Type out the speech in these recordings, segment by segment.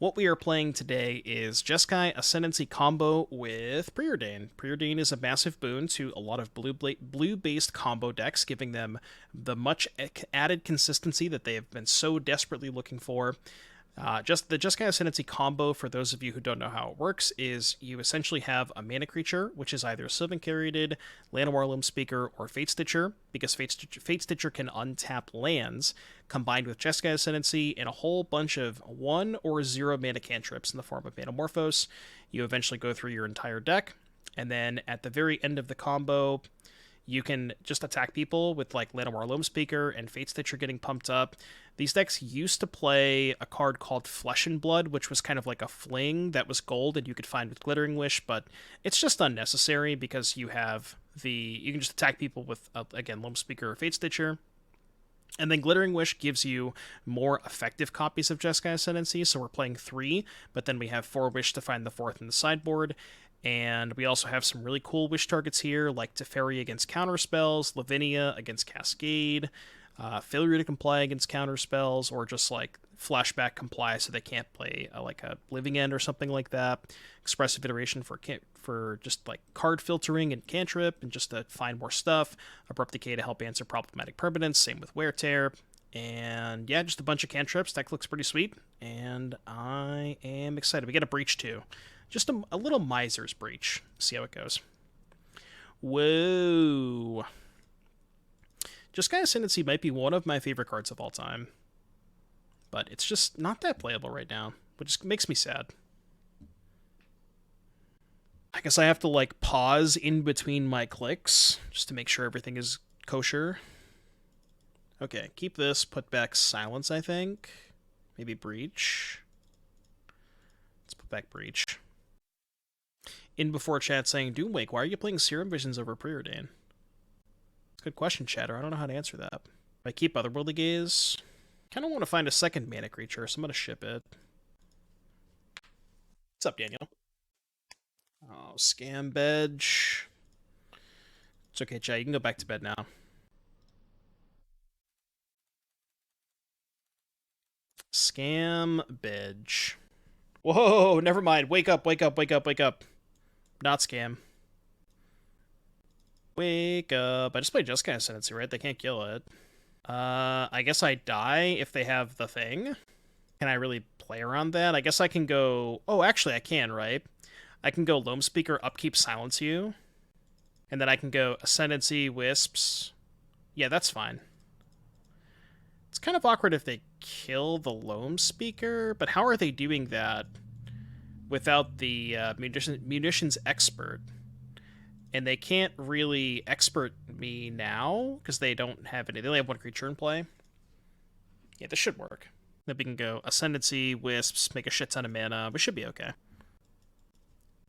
What we are playing today is Jeskai Ascendancy combo with Preordain. Preordain is a massive boon to a lot of blue-based combo decks, giving them the much added consistency that they have been so desperately looking for. Just the Jeskai Ascendancy combo, for those of you who don't know how it works, is you essentially have a mana creature, which is either Sylvan Caryatid, Llanowar Loamspeaker, or Fatestitcher, because Fatestitcher can untap lands, combined with Jeskai Ascendancy and a whole bunch of 1 or 0 mana cantrips in the form of Manamorphose. You eventually go through your entire deck, and then at the very end of the combo, you can just attack people with like Llanowar Loamspeaker and Fatestitcher getting pumped up. These decks used to play a card called Flesh and Blood, which was kind of like a fling that was gold and you could find with Glittering Wish, but it's just unnecessary because you can just attack people with, again, Loamspeaker or Fatestitcher. And then Glittering Wish gives you more effective copies of Jeskai Ascendancy, so we're playing 3, but then we have 4 Wish to find the 4th in the sideboard. And we also have some really cool wish targets here, like Teferi against counterspells, Lavinia against Cascade, Failure to Comply against counterspells, or just like Flashback Comply so they can't play like a Living End or something like that. Expressive Iteration for just like card filtering and cantrip, and just to find more stuff. Abrupt Decay to help answer problematic permanents, same with Wear Tear. And yeah, just a bunch of cantrips. Deck looks pretty sweet, and I am excited. We get a Breach too. Just a little Miser's Breach. See how it goes. Whoa. Jeskai Ascendancy might be one of my favorite cards of all time. But it's just not that playable right now, which makes me sad. I guess I have to, like, pause in between my clicks just to make sure everything is kosher. Okay, keep this. Put back Silence, I think. Maybe Breach. Let's put back Breach. In before chat saying, Doomwake, why are you playing Serum Visions over Preordain? Good question, chatter. I don't know how to answer that. I keep Otherworldly Gaze. Kind of want to find a second mana creature, so I'm going to ship it. What's up, Daniel? Oh, Scam Bedge. It's okay, chat. You can go back to bed now. Scam Bedge. Whoa, never mind. Wake up, wake up, wake up, wake up. Not scam. Wake up. I just played Jeskai Ascendancy, right? They can't kill it. I guess I die if they have the thing. Can I really play around that? I guess I can go... Oh, actually, I can, right? I can go Loamspeaker, Upkeep, Silence You. And then I can go Ascendancy, Wisps. Yeah, that's fine. It's kind of awkward if they kill the Loamspeaker, but how are they doing that without the Munitions Expert? And they can't really expert me now, because they don't have any. They only have 1 creature in play. Yeah, this should work. Then we can go Ascendancy, Wisps, make a shit ton of mana. We should be okay.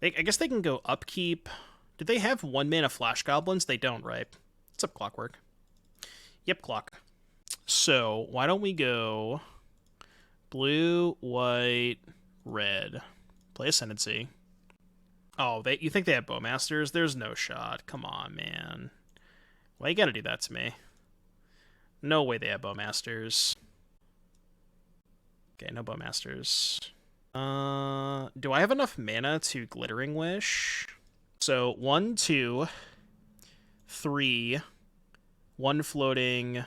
I guess they can go Upkeep. Did they have 1 mana Flash Goblins? They don't, right? What's up, Clockwork? Yep, Clock. So, why don't we go blue, white, red. Play Ascendancy. Oh, you think they have Bowmasters? There's no shot. Come on, man. Why you gotta do that to me? No way they have Bowmasters. Okay, no Bowmasters. Do I have enough mana to Glittering Wish? So, 1, 2, 3, 1 floating,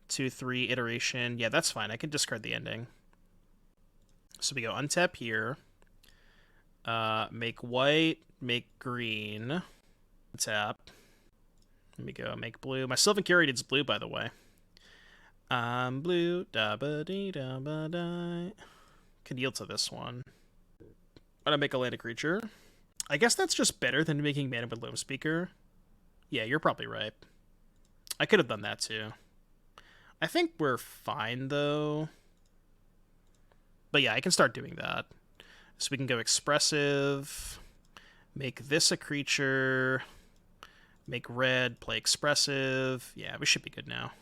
2, 3, iteration. Yeah, that's fine. I can discard the ending. So we go untap here. Make white, make green, tap. Let me go make blue. My Sylvan Caryatid's blue, by the way. Blue, da ba dee da ba die. Can yield to this one. I'm gonna make a land creature. I guess that's just better than making mana with Loamspeaker. Yeah, you're probably right. I could have done that too. I think we're fine though. But yeah, I can start doing that. So we can go Expressive, make this a creature, make red, play Expressive. Yeah, we should be good now.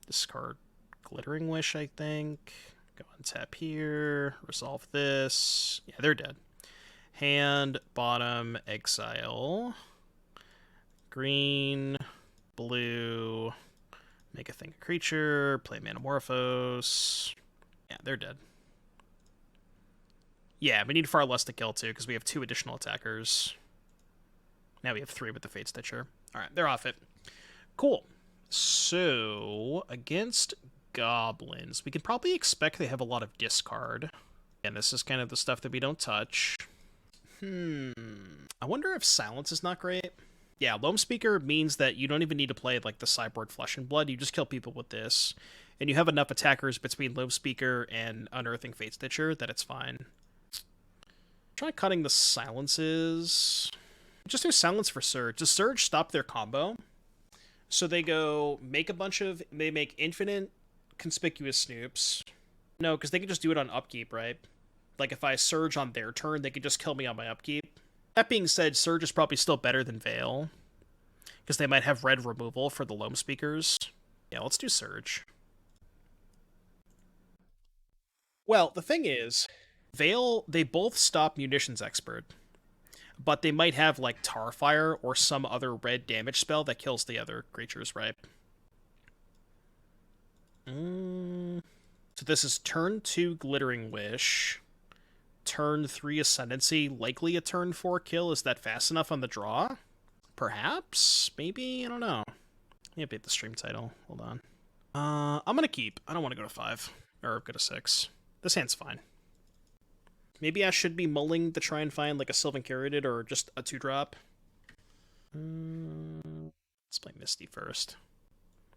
Discard Glittering Wish, I think. Go untap here, resolve this. Yeah, they're dead. Hand, bottom, exile. Green, blue, make a thing a creature, play Manamorphose. Yeah, they're dead. Yeah, we need far less to kill, too, because we have 2 additional attackers. Now we have 3 with the Fatestitcher. Alright, they're off it. Cool. So, against goblins, we can probably expect they have a lot of discard. And this is kind of the stuff that we don't touch. I wonder if silence is not great. Yeah, Loamspeaker means that you don't even need to play like the sideboard Flesh and Blood. You just kill people with this. And you have enough attackers between Loamspeaker and Unearthing Fatestitcher that it's fine. Try cutting the silences. Just do silence for Surge. Does Surge stop their combo? So they go make a bunch of... They make infinite conspicuous snoops. No, because they can just do it on upkeep, right? Like, if I Surge on their turn, they could just kill me on my upkeep. That being said, Surge is probably still better than Veil. Because they might have red removal for the Loamspeakers. Yeah, let's do Surge. Well, the thing is, Veil, they both stop Munitions Expert. But they might have, like, Tarfire or some other red damage spell that kills the other creatures, right? So this is turn 2 Glittering Wish. Turn 3 Ascendancy, likely a turn 4 kill. Is that fast enough on the draw? Perhaps? Maybe? I don't know. Let me update the stream title. Hold on. I'm gonna keep. I don't want to go to 5. Or go to 6. This hand's fine. Maybe I should be mulling to try and find like a Sylvan Caryatid or just a 2-drop. Let's play Misty first.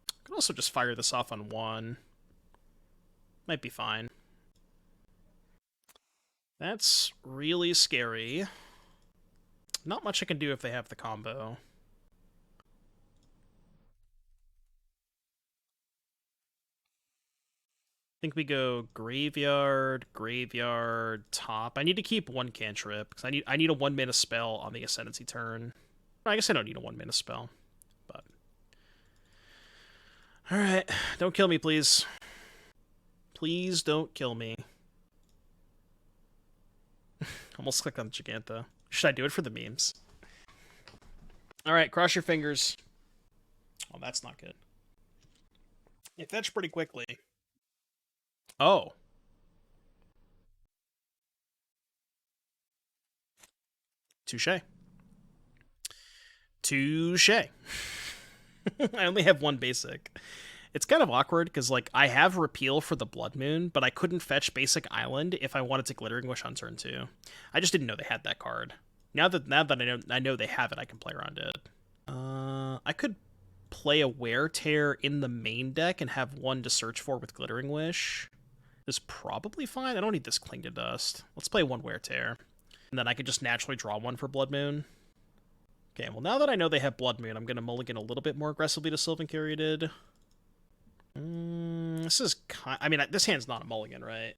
I could also just fire this off on 1. Might be fine. That's really scary. Not much I can do if they have the combo. I think we go graveyard, graveyard, top. I need to keep 1 cantrip, because I need a 1-mana spell on the Ascendancy turn. I guess I don't need a 1-mana spell, but... Alright, don't kill me, please. Please don't kill me. Almost clicked on Jegantha. Should I do it for the memes? Alright, cross your fingers. Oh, that's not good. It fetched pretty quickly. Oh. Touche. Touche. I only have 1 basic. It's kind of awkward, because, like, I have Repeal for the Blood Moon, but I couldn't fetch Basic Island if I wanted to Glittering Wish on turn 2. I just didn't know they had that card. Now that I know they have it, I can play around it. I could play a Wear Tear in the main deck and have 1 to search for with Glittering Wish. This is probably fine. I don't need this Cling to Dust. Let's play 1 Wear Tear. And then I could just naturally draw 1 for Blood Moon. Okay, well, now that I know they have Blood Moon, I'm going to mulligan a little bit more aggressively to Sylvan Caryatid. This is I mean, this hand's not a mulligan, right?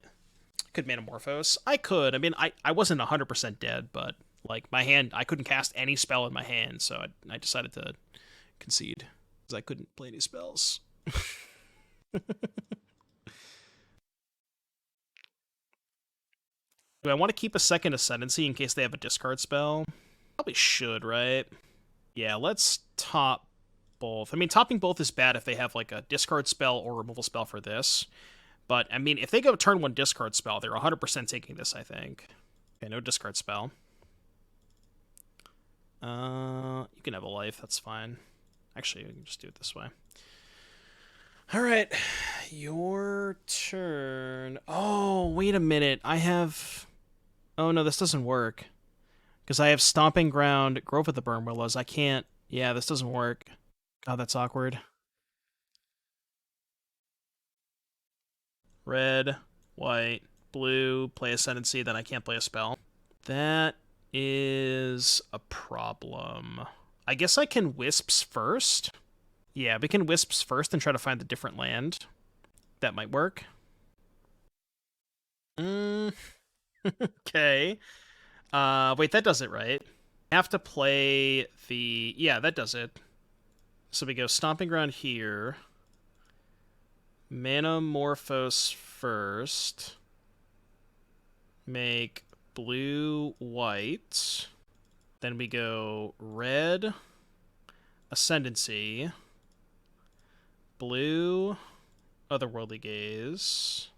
Could Manamorphose. I could. I mean, I wasn't 100% dead, but, like, my hand, I couldn't cast any spell in my hand, so I decided to concede. Because I couldn't play any spells. Do I want to keep a second Ascendancy in case they have a discard spell? Probably should, right? Yeah, let's top both. I mean, topping both is bad if they have, like, a discard spell or removal spell for this. But, I mean, if they go turn 1 discard spell, they're 100% taking this, I think. Okay, no discard spell. You can have a life, that's fine. Actually, we can just do it this way. Alright, your turn. Oh, wait a minute. I have... Oh, no, this doesn't work. Because I have Stomping Ground, Grove of the Burnwillows. I can't... Yeah, this doesn't work. God, that's awkward. Red, white, blue, play Ascendancy, then I can't play a spell. That is a problem. I guess I can Wisps first. Yeah, we can Wisps first and try to find a different land. That might work. Okay. Wait, that does it, right? I have to play the... Yeah, that does it. So we go Stomping Ground here. Manamorphose first. Make blue, white. Then we go red, Ascendancy. Blue, Otherworldly Gaze.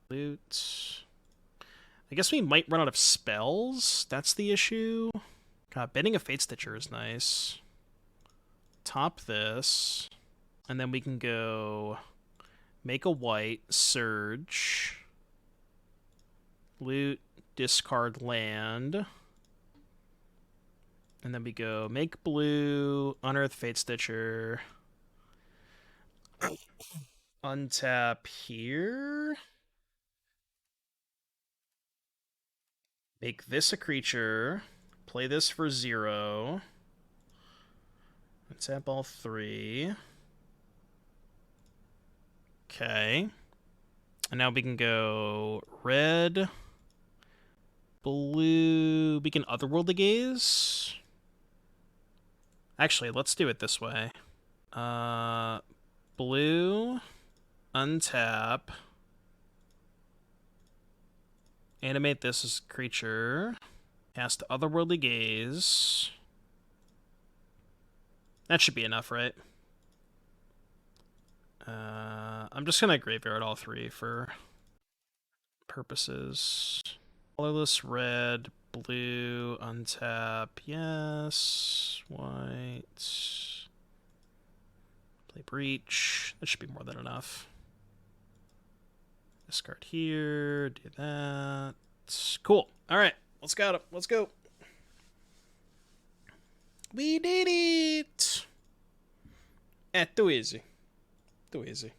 Loot. I guess we might run out of spells. That's the issue. God, Bending a Fatestitcher is nice. Top this. And then we can go make a white, Surge, loot, discard land. And then we go make blue, unearth Fatestitcher, untap here. Make this a creature. Play this for 0. Untap all 3. Okay. And now we can go red, blue. We can Otherworldly Gaze. Actually, let's do it this way. Blue, untap. Animate this as a creature. Cast Otherworldly Gaze. That should be enough, right? I'm just gonna graveyard all 3 for purposes. Colorless red, blue, untap, yes, white. Play Breach. That should be more than enough. Discard here, do that. Cool. Alright, let's go. Let's go. We did it! Too easy. Too easy.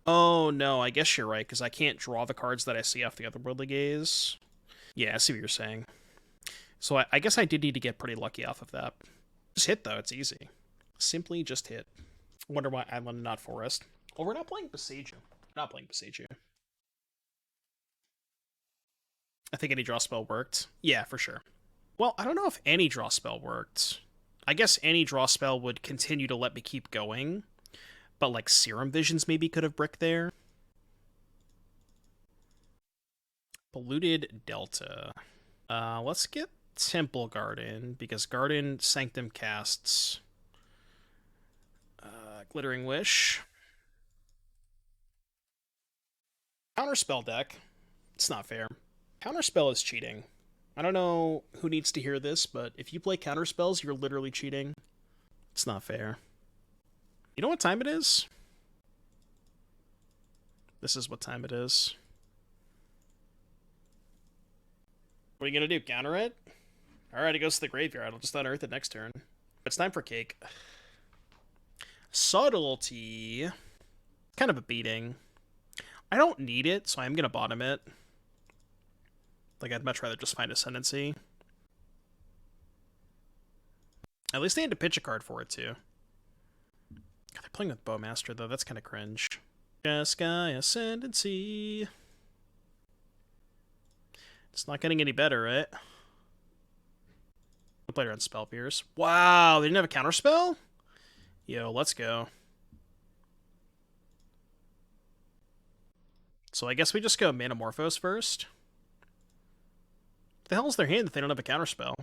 Oh, no, I guess you're right, because I can't draw the cards that I see off the Otherworldly Gaze. Yeah, I see what you're saying. So I guess I did need to get pretty lucky off of that. Just hit, though. It's easy. Simply just hit. Wonder why Island, not Forest. Oh, we're not playing Besiege You. We're not playing Besiege You. I think any draw spell worked. Yeah, for sure. Well, I don't know if any draw spell worked. I guess any draw spell would continue to let me keep going. But, like, Serum Visions maybe could have bricked there. Polluted Delta. Let's get Temple Garden, because Garden Sanctum casts Glittering Wish. Counterspell deck. It's not fair. Counterspell is cheating. I don't know who needs to hear this, but if you play counterspells, you're literally cheating. It's not fair. You know what time it is? This is what time it is. What are you gonna do? Counter it? Alright, it goes to the graveyard. I'll just unearth it next turn. It's time for cake. Subtlety. Kind of a beating. I don't need it, so I'm gonna bottom it. Like, I'd much rather just find Ascendancy. At least they had to pitch a card for it, too. God, they're playing with Bowmaster, though. That's kind of cringe. Jeskai Ascendancy. It's not getting any better, right? I played around Spell Pierce. Wow, they didn't have a counterspell? Yo, let's go. So I guess we just go Manamorphose first. What the hell is their hand if they don't have a counterspell?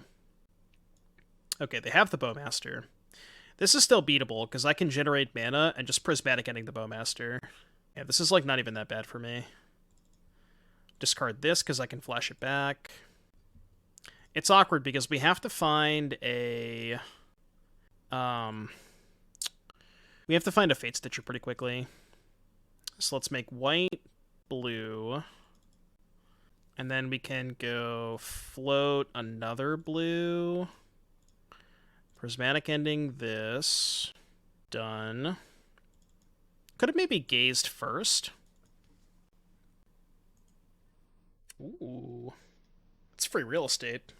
Okay, they have the Bowmaster. This is still beatable, because I can generate mana and just Prismatic Ending the Bowmaster. Yeah, this is, like, not even that bad for me. Discard this, because I can flash it back. It's awkward, because we have to find a... We have to find a Fatestitcher pretty quickly. So let's make white, blue... And then we can go float another blue... Prismatic Ending this. Done. Could have maybe gazed first. Ooh. It's free real estate.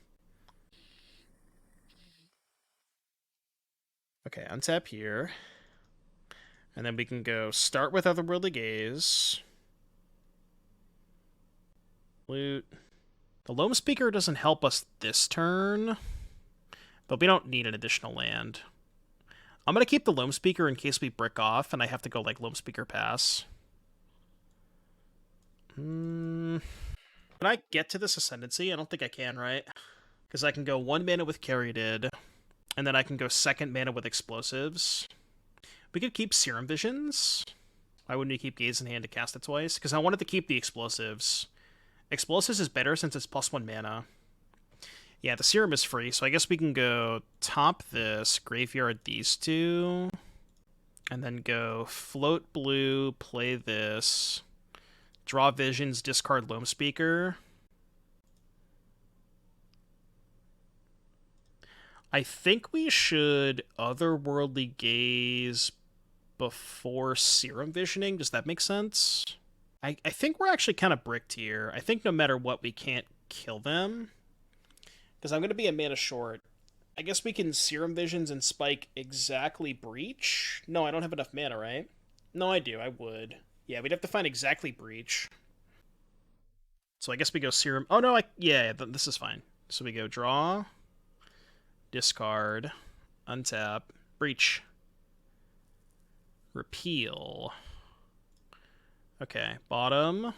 Okay, untap here. And then we can go start with Otherworldly Gaze. Loot. The Loamspeaker doesn't help us this turn. But we don't need an additional land. I'm going to keep the Loamspeaker in case we brick off and I have to go, like, Loamspeaker pass. Can I get to this Ascendancy? I don't think I can, right? Because I can go 1 mana with Caryatid, and then I can go 2nd mana with Explosives. We could keep Serum Visions. Why wouldn't we keep Gaze in hand to cast it twice? Because I wanted to keep the Explosives. Explosives is better since it's +1 mana. Yeah, the Serum is free, so I guess we can go top this, graveyard these two, and then go float blue, play this, draw Visions, discard Loamspeaker. I think we should Otherworldly Gaze before Serum Visioning. Does that make sense? I think we're actually kind of bricked here. I think no matter what, we can't kill them. Because I'm going to be a mana short. I guess we can Serum Visions and spike exactly Breach. No, I don't have enough mana, right? No, I do. I would. Yeah, we'd have to find exactly Breach. So I guess we go Serum... Oh, no, yeah, this is fine. So we go draw, discard, untap, Breach, Repeal. Okay, bottom.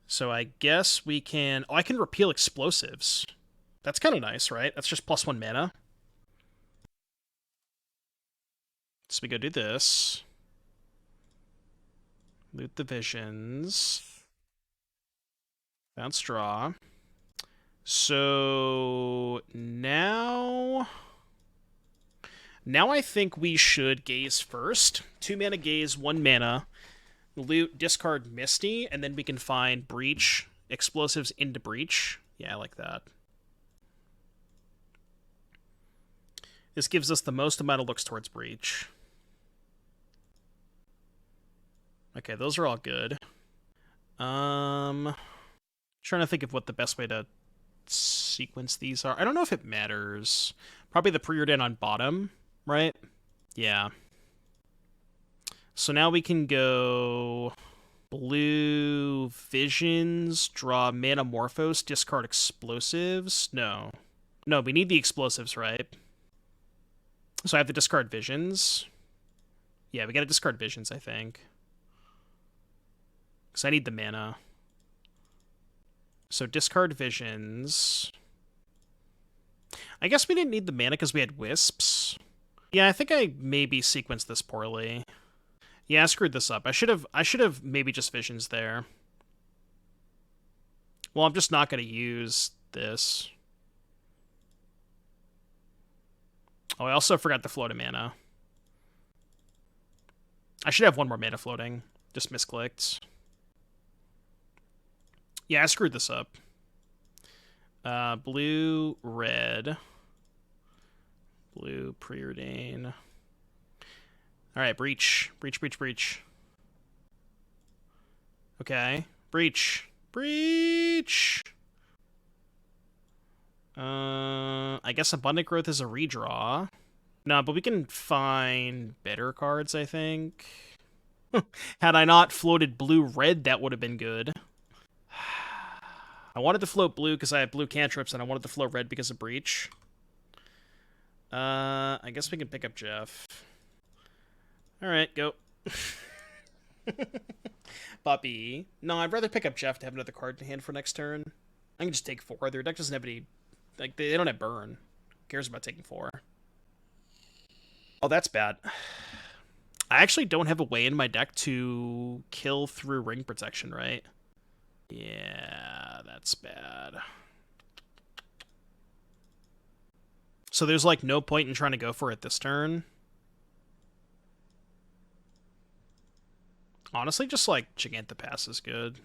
So I guess we can... Oh, I can Repeal Explosives. That's kind of nice, right? That's just +1 mana. So we go do this. Loot the Visions. Bounce draw. So now I think we should Gaze first. 2 mana Gaze, 1 mana. Loot, discard Misty, and then we can find Breach, Explosives into Breach. Yeah, I like that. This gives us the most amount of looks towards Breach. Okay, those are all good. Trying to think of what the best way to sequence these are. I don't know if it matters. Probably the Preordain on bottom, right? Yeah. So now we can go blue Visions, draw Manamorphose, discard Explosives. No, we need the Explosives, right? So I have to discard Visions. Yeah, we gotta discard Visions, I think. Because I need the mana. So discard Visions. I guess we didn't need the mana because we had Wisps. Yeah, I think I maybe sequenced this poorly. Yeah, I screwed this up. I should have maybe just Visions there. Well, I'm just not going to use this. Oh, I also forgot to float a mana. I should have 1 more mana floating. Just misclicked. Yeah, I screwed this up. Blue, red. Blue, Preordain. Alright, Breach. Breach. Okay. Breach. I guess Abundant Growth is a redraw. No, but we can find better cards, I think. Had I not floated blue-red, that would have been good. I wanted to float blue because I have blue cantrips, and I wanted to float red because of Breach. I guess we can pick up Jeff. Alright, go. Puppy. No, I'd rather pick up Jeff to have another card in hand for next turn. I can just take 4. Their deck doesn't have any... Like, they don't have burn. Who cares about taking 4? Oh, that's bad. I actually don't have a way in my deck to kill through ring protection, right? Yeah, that's bad. So there's, like, no point in trying to go for it this turn. Honestly, just, like, Jegantha Pass is good.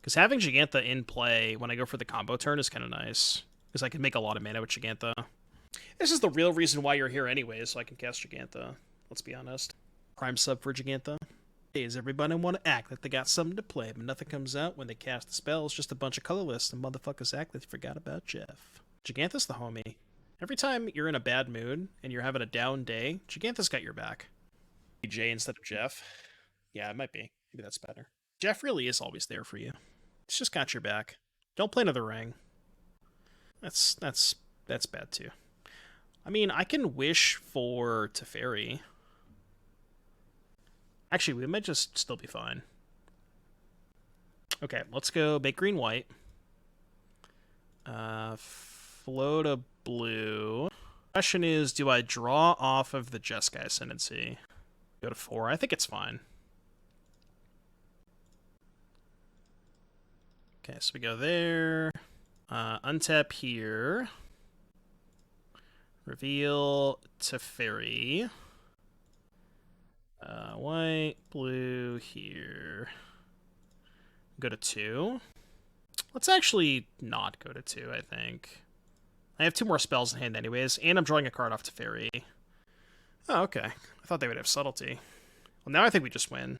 Because having Jegantha in play when I go for the combo turn is kind of nice. Because I can make a lot of mana with Jegantha. This is the real reason why you're here anyways, so I can cast Jegantha. Let's be honest. Prime sub for Jegantha. Hey, does everybody want to act like they got something to play, but nothing comes out when they cast the spell? It's just a bunch of colorless, and motherfuckers act like they forgot about Jeff. Jegantha's the homie. Every time you're in a bad mood, and you're having a down day, Jegantha's got your back. Jay instead of Jeff. Yeah, it might be. Maybe that's better. Jeff really is always there for you. He's just got your back. Don't play another ring. That's bad too. I mean, I can wish for Teferi. Actually, we might just still be fine. Okay, let's go make green white. Float a blue. Question is, do I draw off of the Jeskai Ascendancy? Go to 4. I think it's fine. Okay, so we go there. Untap here. Reveal Teferi. White, blue here. Go to 2. Let's actually not go to 2, I think. I have 2 more spells in hand anyways, and I'm drawing a card off Teferi. Oh, okay. I thought they would have Subtlety. Well, now I think we just win.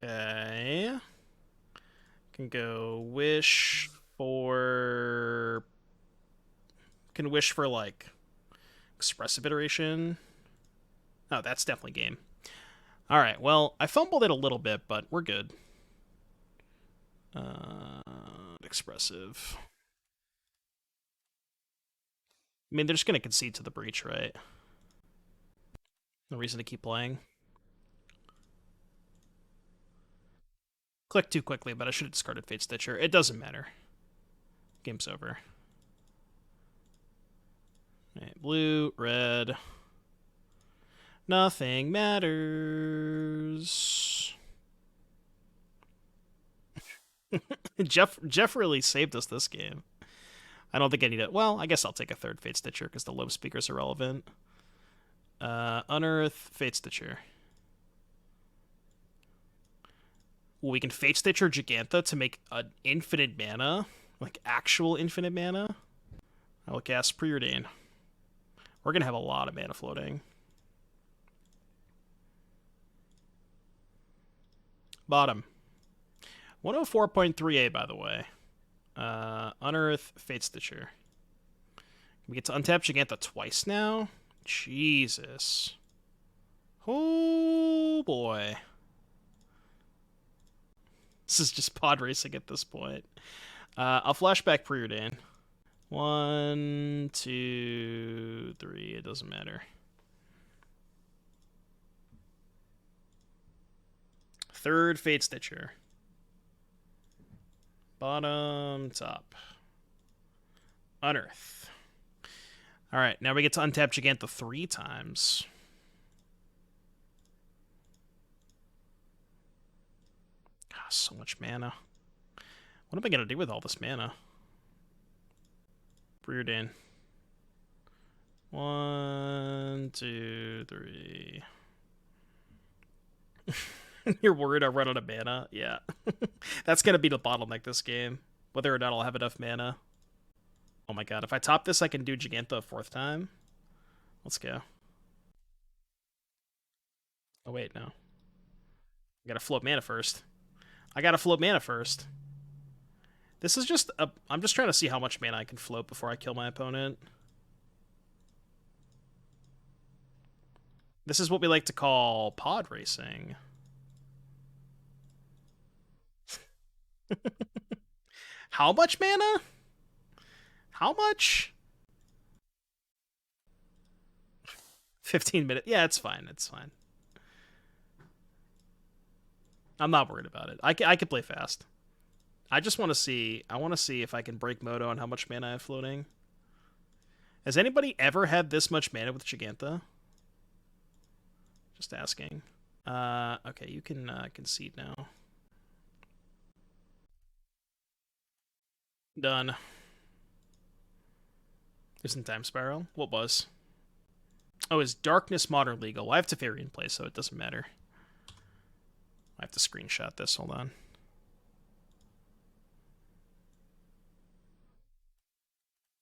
Okay. Can go wish for... Can wish for, like, Expressive Iteration. Oh, that's definitely game. Alright, well, I fumbled it a little bit, but we're good. Expressive. I mean, they're just going to concede to the breach, right? No reason to keep playing. Click too quickly, but I should have discarded Fatestitcher. It doesn't matter. Game's over. Right, blue, red. Nothing matters. Jeff really saved us this game. I don't think I need it. Well, I guess I'll take a third Fatestitcher because the Loamspeaker's irrelevant. Unearth, Fatestitcher. We can Fatestitcher Jegantha to make an infinite mana. Like, actual infinite mana. I will cast Preordain. We're going to have a lot of mana floating. Bottom. 104.38, by the way. Unearth, Fatestitcher. We get to untap Jegantha twice now? Jesus. Oh, boy. This is just pod racing at this point. I'll flashback Preordain. 1, 2, 3. It doesn't matter. Third Fatestitcher. Bottom, top. Unearth. Alright, now we get to untap Jegantha 3 times. God, so much mana. What am I going to do with all this mana? Preordain. 1, 2, 3. You're worried I'll run out of mana? Yeah. That's going to be the bottleneck this game. Whether or not I'll have enough mana. Oh my god, if I top this, I can do Jegantha a 4th time. Let's go. Oh wait, no. I gotta float mana first. This is just a... I'm just trying to see how much mana I can float before I kill my opponent. This is what we like to call pod racing. How much mana? How much? 15 minutes. Yeah, it's fine. It's fine. I'm not worried about it. I can play fast. I just want to see... I want to see if I can break Moto on how much mana I have floating. Has anybody ever had this much mana with Jegantha? Just asking. Okay, you can concede now. Done. Isn't Time Spiral? What was? Oh, is Darkness Modern legal? I have Teferi in place, so it doesn't matter. I have to screenshot this. Hold on.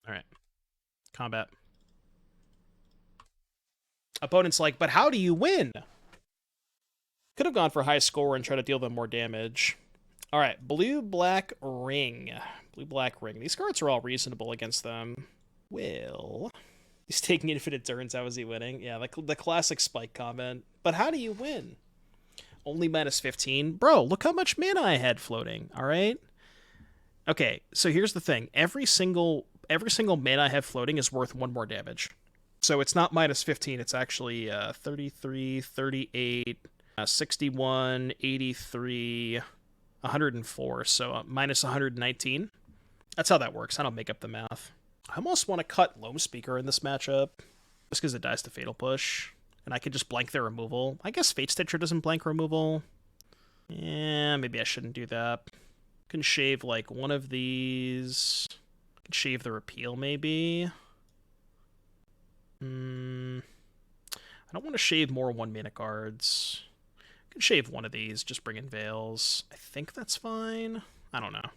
Alright. Combat. Opponent's like, but how do you win? Could have gone for high score and try to deal them more damage. Alright, blue-black ring. Blue-black ring. These cards are all reasonable against them. Will... He's taking infinite turns. How is he winning? Yeah, the classic Spike comment. But how do you win? Only minus 15? Bro, look how much mana I had floating, alright? Okay, so here's the thing. Every single mana I have floating is worth 1 more damage. So it's not minus 15, it's actually 33, 38, 61, 83, 104, so minus 119. That's how that works. I don't make up the math. I almost want to cut Loamspeaker in this matchup, just because it dies to Fatal Push, and I could just blank their removal. I guess Fatestitcher doesn't blank removal. Yeah, maybe I shouldn't do that, Can shave like one of these. Can shave the repeal maybe. I don't want to shave more 1-mana cards. Can shave one of these, just bring in Veils. I think that's fine. I don't know.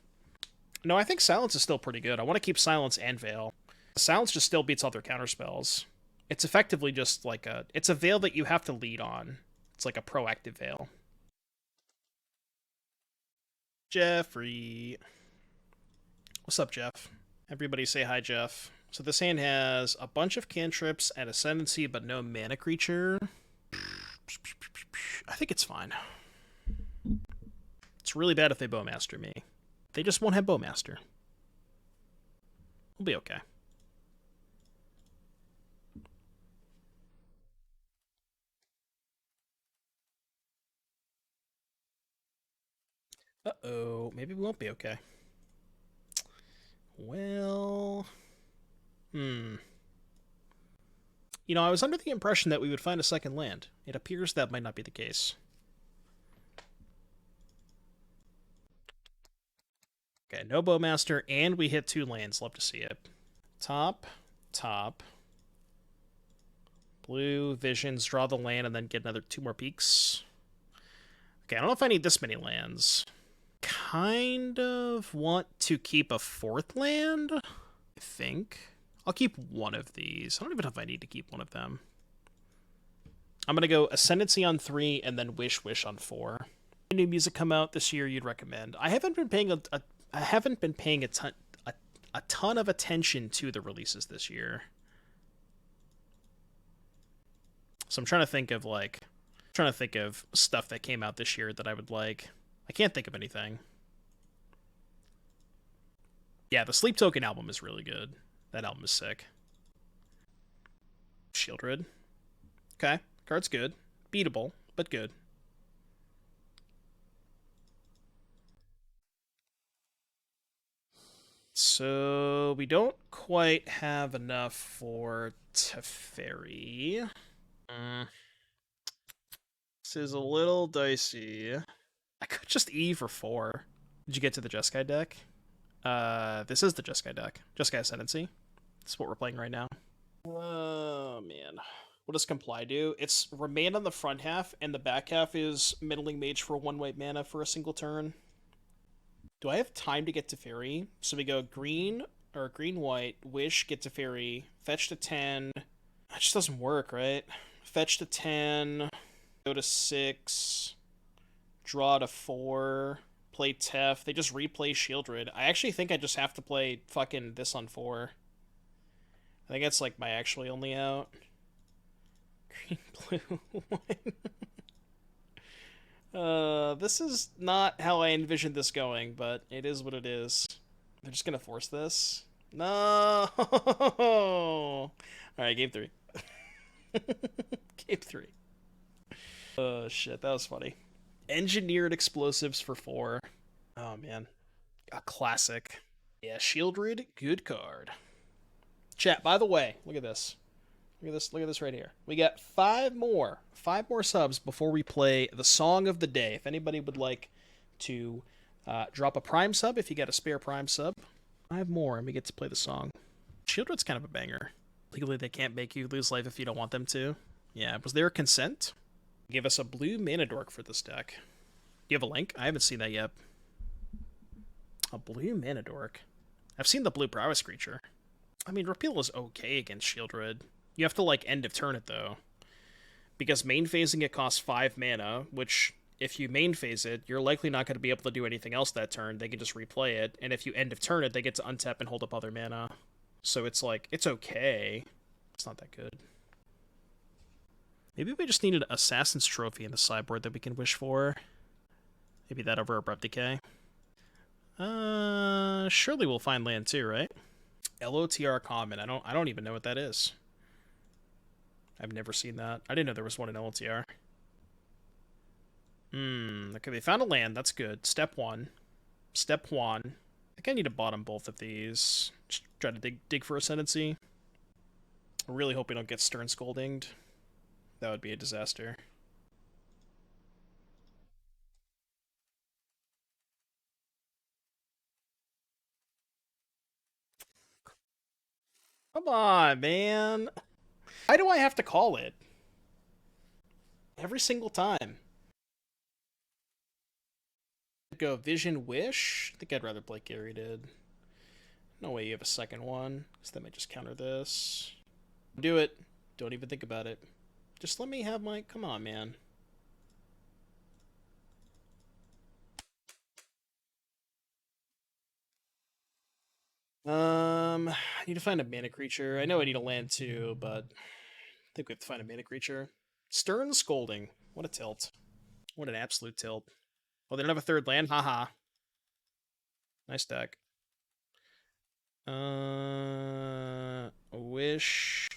No, I think Silence is still pretty good. I want to keep Silence and Veil. Silence just still beats all their counterspells. It's effectively just like it's a Veil that you have to lead on. It's like a proactive Veil. Jeffrey. What's up, Jeff? Everybody say hi, Jeff. So this hand has a bunch of cantrips and Ascendancy, but no mana creature. I think it's fine. It's really bad if they Bowmaster me. They just won't have Bowmaster. We'll be okay. Uh-oh. Maybe we won't be okay. Well... You know, I was under the impression that we would find a second land. It appears that might not be the case. Okay, no Bowmaster, and we hit 2 lands. Love to see it. Top. Blue, Visions, draw the land, and then get another 2 more peaks. Okay, I don't know if I need this many lands. Kind of want to keep a 4th land, I think. I'll keep one of these. I don't even know if I need to keep one of them. I'm going to go Ascendancy on 3 and then Wish on 4. Any new music come out this year you'd recommend? I haven't been paying a ton of attention to the releases this year. So I'm trying to think of stuff that came out this year that I would like. I can't think of anything. Yeah, the Sleep Token album is really good. That album is sick. Shieldred. Okay, card's good. Beatable, but good. So we don't quite have enough for Teferi. This is a little dicey. I could just E for 4. Did you get to the Jeskai deck? This is the Jeskai deck. Jeskai Ascendancy. That's what we're playing right now. Oh, man. What does Comply do? It's remain on the front half, and the back half is Middling Mage for 1 white mana for a single turn. Do I have time to get Teferi? So we go green, or green-white, Wish, get Teferi, fetch to 10. That just doesn't work, right? Fetch to 10, go to 6, draw to 4, play Tef. They just replay Shieldred. I actually think I just have to play fucking this on 4. I think that's like my actually only out. Green, blue, one. This is not how I envisioned this going, but it is what it is. They're just gonna force this? No! Alright, game 3. Game 3. Oh shit, that was funny. Engineered explosives for 4. Oh man. A classic. Yeah, Shieldred, good card. Chat, by the way, look at this. Look at this right here. We got 5 more subs before we play the song of the day. If anybody would like to drop a Prime sub, if you got a spare Prime sub, 5 more and we get to play the song. Shieldred's kind of a banger. Legally, they can't make you lose life if you don't want them to. Yeah, was there a consent? Give us a blue mana dork for this deck. Do you have a link? I haven't seen that yet. A blue mana dork. I've seen the blue prowess creature. I mean, Repeal is okay against Shieldred. You have to, like, end of turn it, though. Because main phasing it costs 5 mana, which, if you main phase it, you're likely not going to be able to do anything else that turn. They can just replay it. And if you end of turn it, they get to untap and hold up other mana. So it's like, it's okay. It's not that good. Maybe we just needed an Assassin's Trophy in the sideboard that we can wish for. Maybe that over Abrupt Decay. Surely we'll find land too, right? LOTR common. I don't even know what that is. I've never seen that. I didn't know there was one in LOTR. Okay, they found a land. That's good. Step 1. Step 1. I think I need to bottom both of these. Just try to dig for Ascendancy. I really hope we don't get Stern Scoldinged. That would be a disaster. Come on, man. Why do I have to call it? Every single time. Go Vision Wish? I think I'd rather play Caryatid. No way you have a second one, because that might just counter this. Do it. Don't even think about it. Just let me have my... Come on, man. I need to find a mana creature. I know I need a land too, but I think we have to find a mana creature. Stern Scolding. What a tilt. What an absolute tilt. Oh, they don't have a third land? Haha. Nice deck. Wish.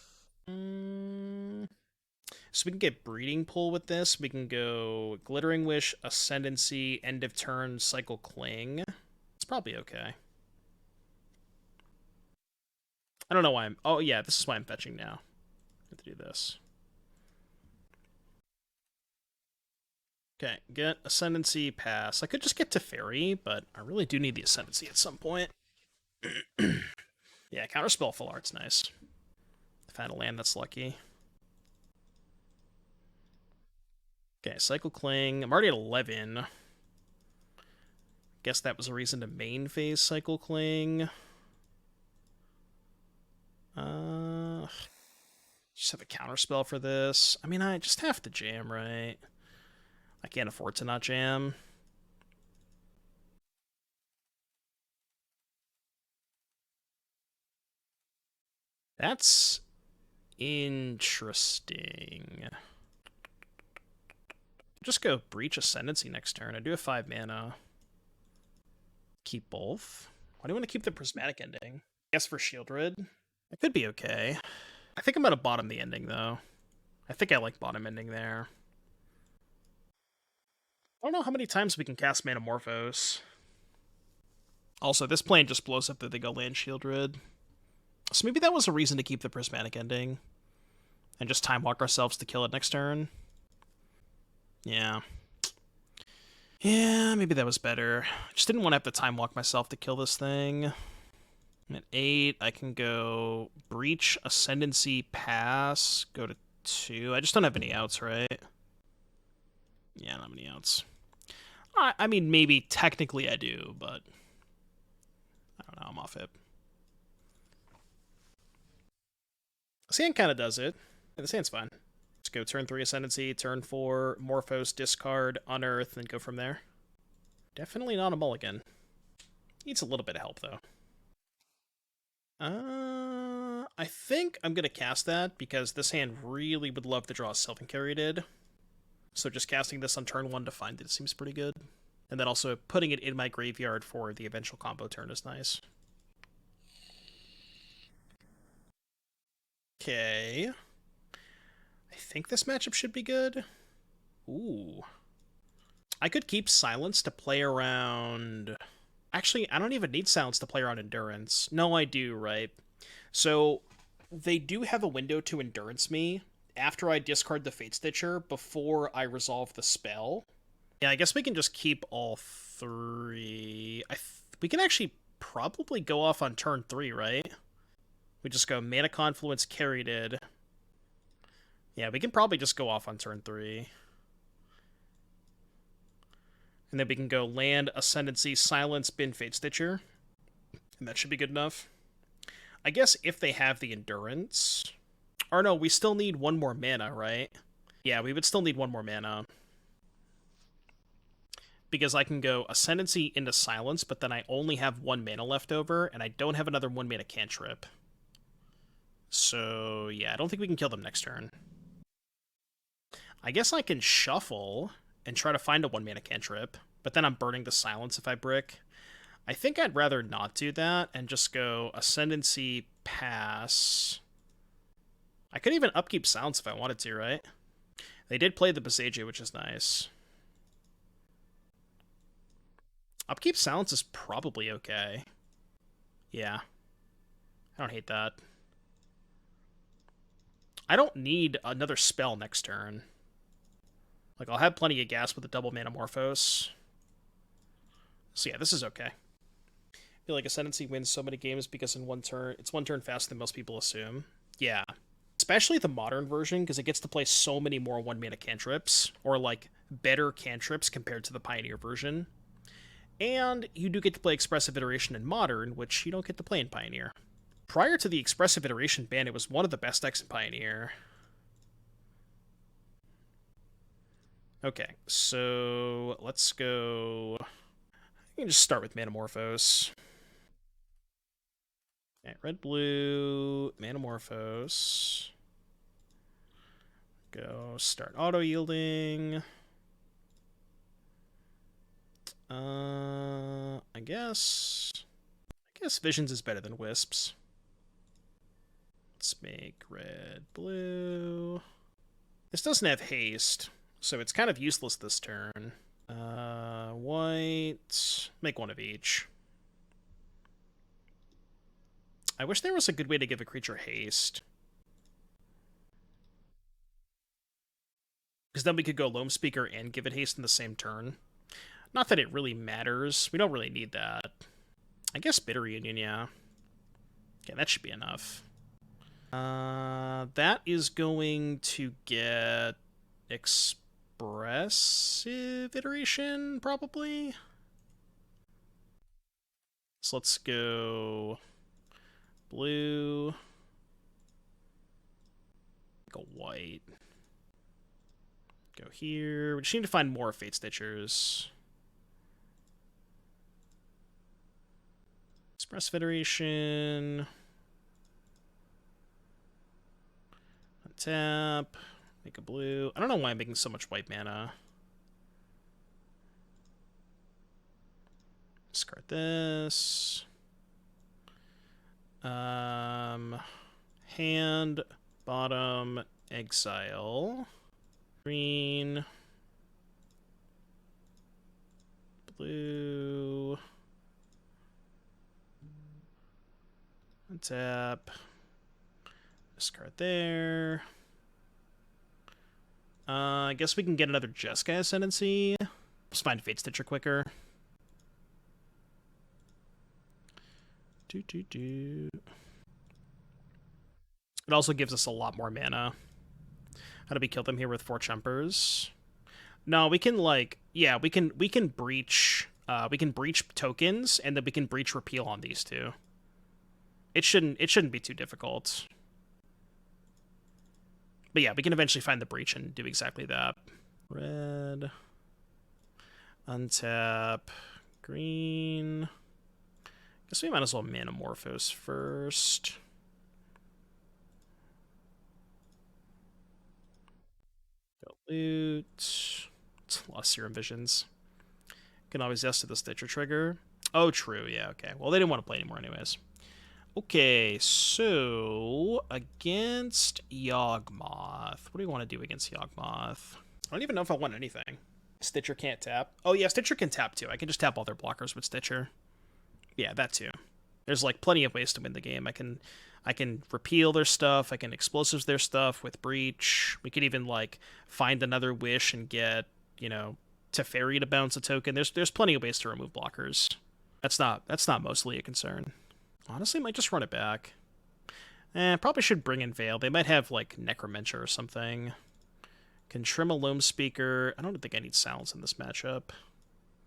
So we can get Breeding Pool with this. We can go Glittering Wish, Ascendancy, End of Turn, Cycle Cling. It's probably okay. I don't know why I'm... Oh, yeah, this is why I'm fetching now. I have to do this. Okay, get Ascendancy, pass. I could just get Teferi, but I really do need the Ascendancy at some point. Yeah, Counterspell Full Art's nice. Find a land that's lucky. Okay, Cycle Cling. I'm already at 11. Guess that was a reason to main phase Cycle Cling. Just have a counterspell for this. I mean, I just have to jam, right? I can't afford to not jam. That's interesting. Just go Breach Ascendancy next turn. I do have 5 mana. Keep both. Why do you want to keep the Prismatic Ending? I guess for Shieldred. It could be okay. I think I'm going to bottom the ending, though. I think I like bottom ending there. I don't know how many times we can cast Manamorphose. Also, this plane just blows up that they go land Shieldred. So maybe that was a reason to keep the Prismatic Ending. And just time walk ourselves to kill it next turn. Yeah. Yeah, maybe that was better. I just didn't want to have to time walk myself to kill this thing. At 8, I can go Breach, Ascendancy, pass, go to 2. I just don't have any outs, right? Yeah, I don't have any outs. I mean, maybe technically I do, but I don't know, I'm off it. Sand kind of does it. Yeah, the Sand's fine. Let's go turn 3 Ascendancy, turn 4 Morphos, discard, unearth, and go from there. Definitely not a mulligan. Needs a little bit of help, though. I think I'm going to cast that because this hand really would love to draw a Sylvan Caryatid. So just casting this on turn 1 to find it seems pretty good. And then also putting it in my graveyard for the eventual combo turn is nice. Okay. I think this matchup should be good. Ooh. I could keep Silence to play around... Actually, I don't even need Silence to play around Endurance. No, I do, right? So, they do have a window to Endurance me after I discard the Fatestitcher before I resolve the spell. Yeah, I guess we can just keep all 3. We can actually probably go off on turn 3, right? We just go Mana Confluence, Caryatid. Yeah, we can probably just go off on turn 3. And then we can go land, Ascendancy, Silence, bin, Fatestitcher. And that should be good enough. I guess if they have the Endurance... Or no, we still need 1 more mana, right? Yeah, we would still need 1 more mana. Because I can go Ascendancy into Silence, but then I only have 1 mana left over, and I don't have another 1 mana cantrip. So, yeah, I don't think we can kill them next turn. I guess I can shuffle and try to find a 1 mana cantrip, but then I'm burning the Silence if I brick. I think I'd rather not do that and just go Ascendancy, pass. I could even upkeep Silence if I wanted to, right? They did play the Besage, which is nice. Upkeep Silence is probably okay. Yeah. I don't hate that. I don't need another spell next turn. Like, I'll have plenty of gas with a double Manamorphose. So yeah, this is okay. feel like Ascendancy wins so many games because in one turn, it's one turn faster than most people assume. Yeah. Especially the modern version, because it gets to play so many more 1-mana cantrips, or like better cantrips compared to the Pioneer version. And you do get to play Expressive Iteration in Modern, which you don't get to play in Pioneer. Prior to the Expressive Iteration ban, it was one of the best decks in Pioneer. Okay, so let's go... You can just start with Manamorphose. Okay, red-blue, Manamorphose. Go start auto-yielding. I guess Visions is better than Wisps. Let's make red-blue. This doesn't have haste, so it's kind of useless this turn. White. Make one of each. I wish there was a good way to give a creature haste. Because then we could go Loamspeaker and give it haste in the same turn. Not that it really matters. We don't really need that. I guess Bitter Union, yeah. Okay, that should be enough. That is going to get Expressive Iteration, probably. So let's go blue. Go white. Go here. We just need to find more Fatestitchers. Expressive Iteration. Untap. Make a blue. I don't know why I'm making so much white mana. Discard this. Hand, bottom, exile. Green. Blue. Untap. Discard there. I guess we can get another Jeskai Ascendancy. Let's find Fatestitcher quicker. It also gives us a lot more mana. How do we kill them here with 4 Chumpers? No, we can like we can breach tokens, and then we can breach Repeal on these two. It shouldn't be too difficult. But yeah, we can eventually find the breach and do exactly that. Red. Untap. Green. Guess we might as well Manamorphose first. Go loot. It's a lot of Serum Visions. Can always yes to the Stitcher trigger. Oh, true. Yeah, okay. Well, they didn't want to play anymore anyways. Okay, so against Yawgmoth. What do we want to do against Yawgmoth? I don't even know if I want anything. Stitcher can't tap. Oh, yeah, Stitcher can tap too. I can just tap all their blockers with Stitcher. Yeah, that too. There's like plenty of ways to win the game. I can repeal their stuff. I can explosives their stuff with Breach. We could even like find another wish and get, you know, Teferi to bounce a token. There's plenty of ways to remove blockers. That's not mostly a concern. Honestly, might just run it back. Probably should bring in Veil. They might have, like, Necromancer or something. Can trim a Loamspeaker. I don't think I need Silence in this matchup.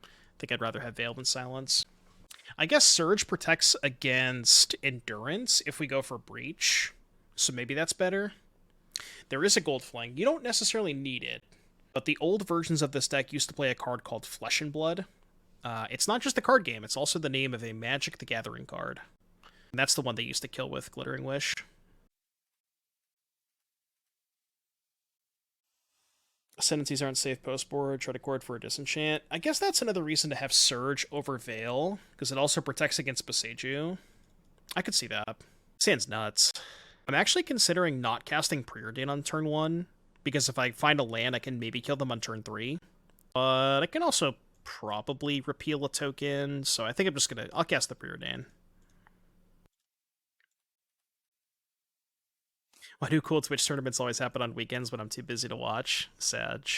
I think I'd rather have Veil than Silence. I guess Surge protects against Endurance if we go for Breach. So maybe that's better. There is a Gold Flang. You don't necessarily need it. But the old versions of this deck used to play a card called Flesh and Blood. It's not just a card game. It's also the name of a Magic the Gathering card. And that's the one they used to kill with Glittering Wish. Ascendancies aren't safe post-board. Try to cord for a disenchant. I guess that's another reason to have Surge over Veil, because it also protects against Boseiju. I could see that. Sounds nuts. I'm actually considering not casting Preordain on turn 1, because if I find a land, I can maybe kill them on turn 3. But I can also probably repeal a token, so I think I'll cast the Preordain. Why do cool Twitch tournaments always happen on weekends when I'm too busy to watch? Sag.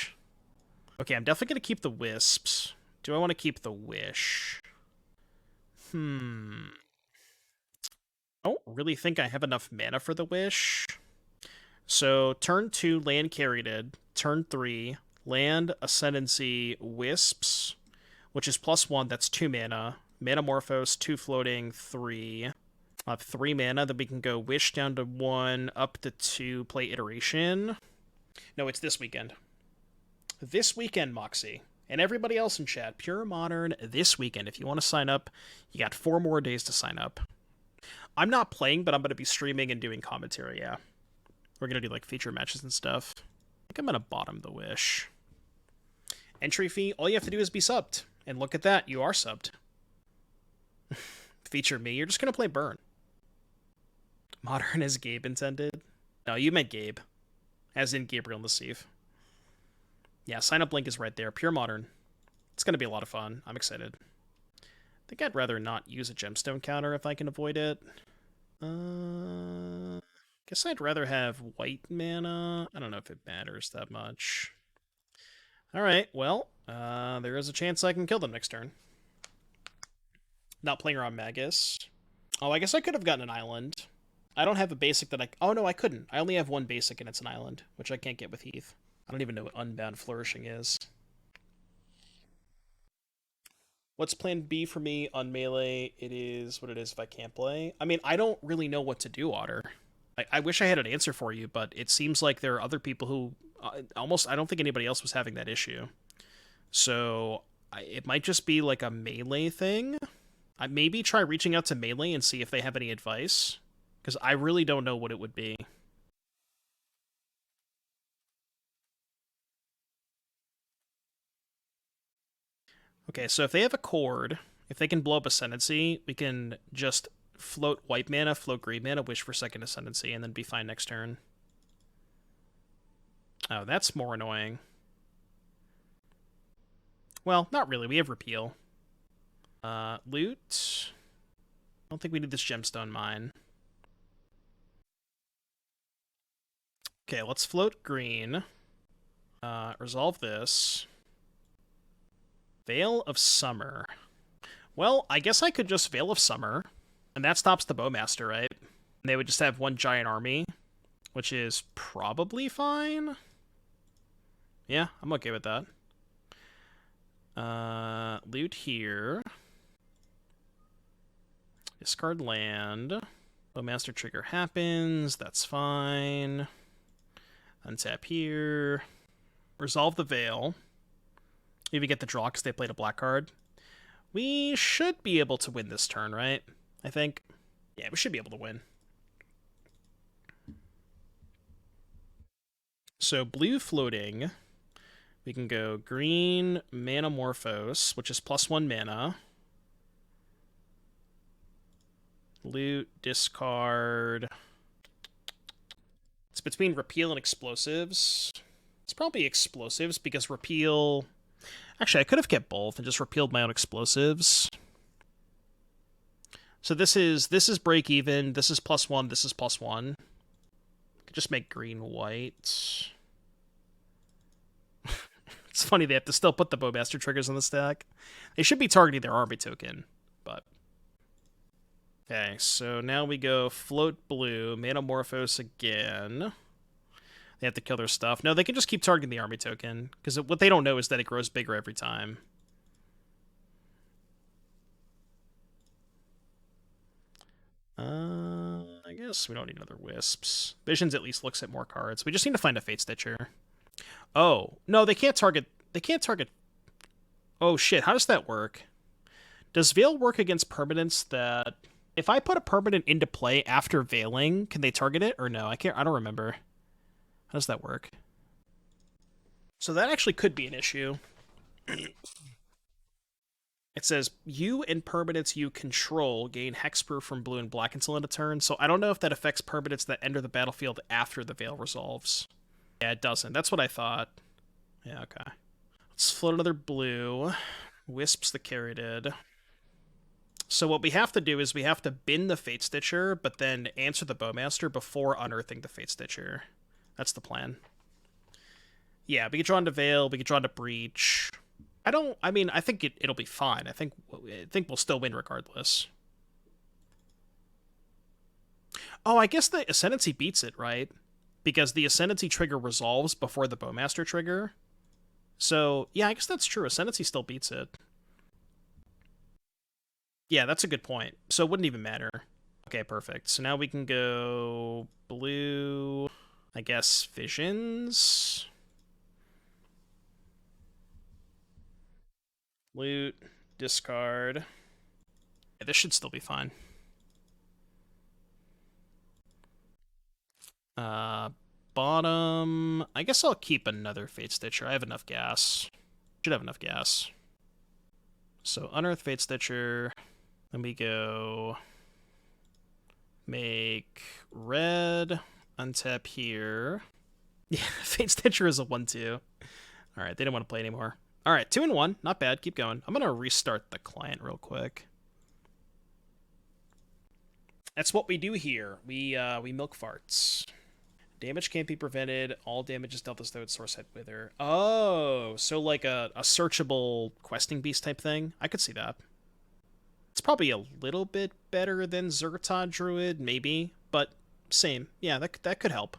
Okay, I'm definitely going to keep the Wisps. Do I want to keep the Wish? I don't really think I have enough mana for the Wish. So, turn 2, land Caryatid. Turn 3, land Ascendancy Wisps, which is +1, that's 2 mana. Manamorphose, 2 floating, 3. 3 mana, then we can go Wish down to 1, up to 2, play Iteration. No, it's this weekend. This weekend, Moxie. And everybody else in chat, Pure Modern this weekend. If you want to sign up, you got 4 more days to sign up. I'm not playing, but I'm going to be streaming and doing commentary, yeah. We're going to do, like, feature matches and stuff. I think I'm going to bottom the Wish. Entry fee, all you have to do is be subbed. And look at that, you are subbed. Feature me, you're just going to play Burn. Modern as Gabe intended? No, you meant Gabe. As in Gabriel Nassif. Yeah, sign-up link is right there. Pure Modern. It's going to be a lot of fun. I'm excited. I think I'd rather not use a gemstone counter if I can avoid it. Guess I'd rather have white mana. I don't know if it matters that much. Alright, well, there is a chance I can kill them next turn. Not playing around Magus. Oh, I guess I could have gotten an island. I don't have a basic that I... Oh, no, I couldn't. I only have one basic and it's an island, which I can't get with Heath. I don't even know what Unbound Flourishing is. What's plan B for me on Melee? It is what it is if I can't play. I mean, I don't really know what to do, Otter. I wish I had an answer for you, but it seems like there are other people who... almost, I don't think anybody else was having that issue. So, it might just be like a Melee thing. I maybe try reaching out to Melee and see if they have any advice. Because I really don't know what it would be. Okay, so if they have a Chord, if they can blow up Ascendancy, we can just float white mana, float green mana, wish for second Ascendancy, and then be fine next turn. Oh, that's more annoying. Well, not really. We have Repeal. Loot. I don't think we need this Gemstone Mine. Okay, let's float green. Resolve this. Veil of Summer. Well, I guess I could just Veil of Summer, and that stops the Bowmaster, right? And they would just have one giant army, which is probably fine. Yeah, I'm okay with that. Loot here. Discard land. Bowmaster trigger happens. That's fine. Untap here. Resolve the Veil. Maybe get the draw because they played a black card. We should be able to win this turn, right? I think. Yeah, we should be able to win. So blue floating. We can go green Manamorphose, which is +1 mana. Loot, discard. It's between Repeal and Explosives. It's probably Explosives because Repeal... Actually, I could have kept both and just repealed my own Explosives. So this is break even. This is +1. This is +1. Could just make green white. It's funny they have to still put the Bowmaster triggers on the stack. They should be targeting their army token, but... Okay, so now we go float blue, Manamorphose again. They have to kill their stuff. No, they can just keep targeting the army token, because what they don't know is that it grows bigger every time. I guess we don't need another Wisps. Visions at least looks at more cards. We just need to find a Fatestitcher. Oh, no, they can't target... They can't target... Oh, shit, how does that work? Does Veil work against permanents that... If I put a permanent into play after Veiling, can they target it? Or no? I don't remember. How does that work? So that actually could be an issue. It says, you and permanents you control gain hexproof from blue and black until end of turn, so I don't know if that affects permanents that enter the battlefield after the Veil resolves. Yeah, it doesn't. That's what I thought. Yeah, okay. Let's float another blue. Wisps the Caryatid. So what we have to do is we have to bin the Fatestitcher, but then answer the Bowmaster before unearthing the Fatestitcher. That's the plan. Yeah, we can draw into Veil, we can draw into Breach. I mean, I think it'll be fine. I think we'll still win regardless. Oh, I guess the Ascendancy beats it, right? Because the Ascendancy trigger resolves before the Bowmaster trigger. So, yeah, I guess that's true. Ascendancy still beats it. Yeah, that's a good point. So it wouldn't even matter. Okay, perfect. So now we can go blue, I guess, Visions. Loot, discard. Yeah, this should still be fine. Bottom. I guess I'll keep another Fatestitcher. I have enough gas. Should have enough gas. So Unearth Fatestitcher. Then we go make red. Untap here. Yeah, Fatestitcher is a 1-2. Alright, they don't want to play anymore. Alright, 2 and 1. Not bad. Keep going. I'm going to restart the client real quick. That's what we do here. We milk farts. Damage can't be prevented. All damage is dealt as though its source had wither. Oh, so like a searchable questing beast type thing? I could see that. It's probably a little bit better than Zertod Druid, maybe, but same. Yeah, that could help.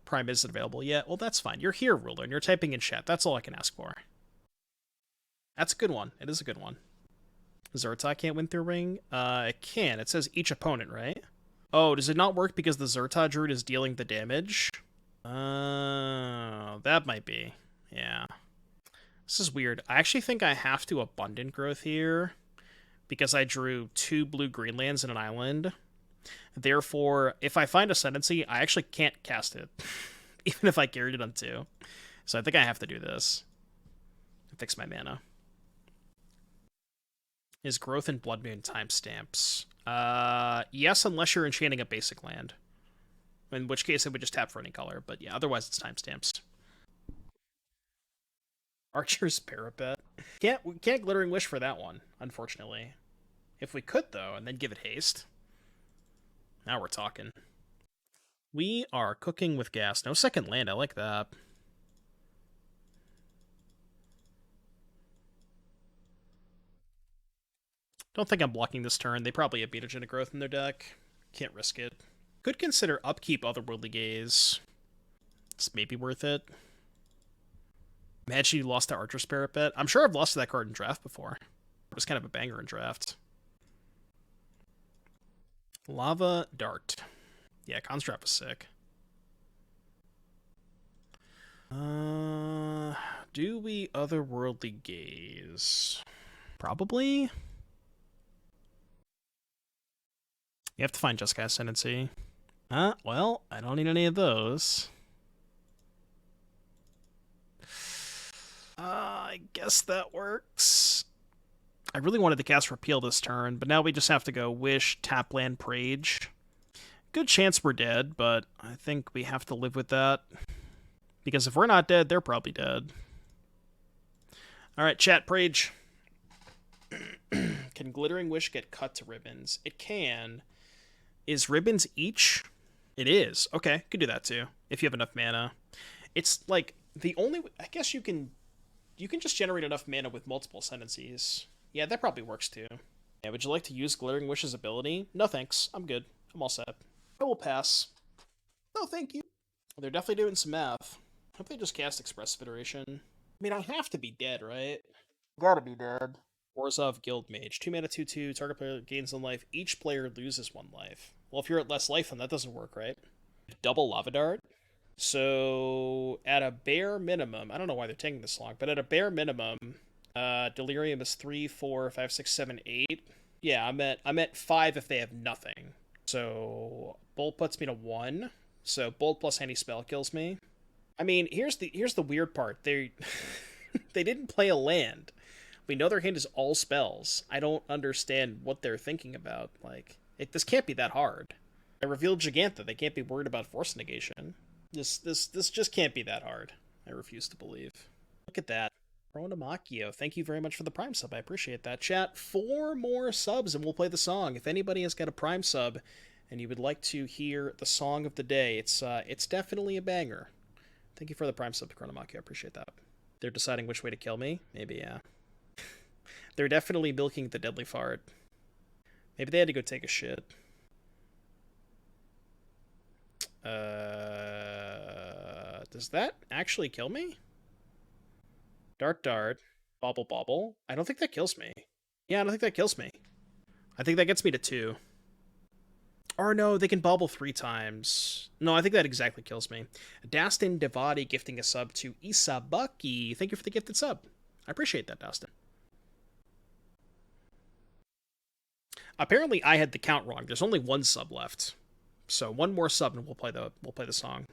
Prime isn't available yet. Well, that's fine. You're here, Ruler, and you're typing in chat. That's all I can ask for. That's a good one. It is a good one. Zertod can't win through ring? It can. It says each opponent, right? Oh, does it not work because the Zertod Druid is dealing the damage? Oh, that might be. Yeah. This is weird. I actually think I have to Abundant Growth here because I drew 2 blue-green lands and an island. Therefore, if I find Ascendancy, I actually can't cast it, even if I carried it on 2. So I think I have to do this to fix my mana. Is Growth and Blood Moon timestamps? Yes, unless you're enchanting a basic land. In which case, it would just tap for any color. But yeah, otherwise it's timestamps. Archer's Parapet. Can't Glittering Wish for that one, unfortunately. If we could, though, and then give it haste. Now we're talking. We are cooking with gas. No second land, I like that. Don't think I'm blocking this turn. They probably have Betagenic Growth in their deck. Can't risk it. Could consider upkeep Otherworldly Gaze. It's maybe worth it. Imagine you lost to Archer's Parapet. I'm sure I've lost to that card in draft before. It was kind of a banger in draft. Lava Dart. Yeah, Construct was sick. Do we Otherworldly Gaze? Probably. You have to find Jeskai Ascendancy. Well, I don't need any of those. I guess that works. I really wanted to cast Repeal this turn, but now we just have to go Wish, Tap Land, Prage. Good chance we're dead, but I think we have to live with that. Because if we're not dead, they're probably dead. Alright, chat, Prage. Can Glittering Wish get cut to ribbons? It can. Is ribbons each? It is. Okay, could do that too, if you have enough mana. It's like, the only... I guess you can just generate enough mana with multiple Ascendancies. Yeah, that probably works too. Yeah, would you like to use Glittering Wish's ability? No thanks, I'm good. I'm all set. I will pass. No, thank you. They're definitely doing some math. Hope they just cast Expressive Iteration. I mean, I have to be dead, right? Gotta be dead. Orzhov Guild Mage. 2 mana, 2/2. Target player gains 1 life. Each player loses 1 life. Well, if you're at less life, then that doesn't work, right? Double Lava Dart. So, at a bare minimum, I don't know why they're taking this long, but at a bare minimum, Delirium is 3, 4, 5, 6, 7, 8. Yeah, I'm at 5 if they have nothing. So, Bolt puts me to 1. So, Bolt plus any spell kills me. I mean, here's the weird part. They didn't play a land. We know their hand is all spells. I don't understand what they're thinking about. Like, this can't be that hard. I revealed Jegantha. They can't be worried about force negation. This just can't be that hard. I refuse to believe. Look at that. Chronomakio, thank you very much for the Prime sub. I appreciate that. Chat, 4 more subs and we'll play the song. If anybody has got a Prime sub and you would like to hear the song of the day, it's definitely a banger. Thank you for the Prime sub, Chronomakio. I appreciate that. They're deciding which way to kill me? Maybe, yeah. They're definitely milking the deadly fart. Maybe they had to go take a shit. Does that actually kill me? Dart dart. Bobble bobble. I don't think that kills me. Yeah, I don't think that kills me. I think that gets me to 2. Or no, they can bobble 3 times. No, I think that exactly kills me. Dastin Devati gifting a sub to Isabaki. Thank you for the gifted sub. I appreciate that, Dastin. Apparently, I had the count wrong. There's only 1 sub left, so 1 more sub and we'll play the song.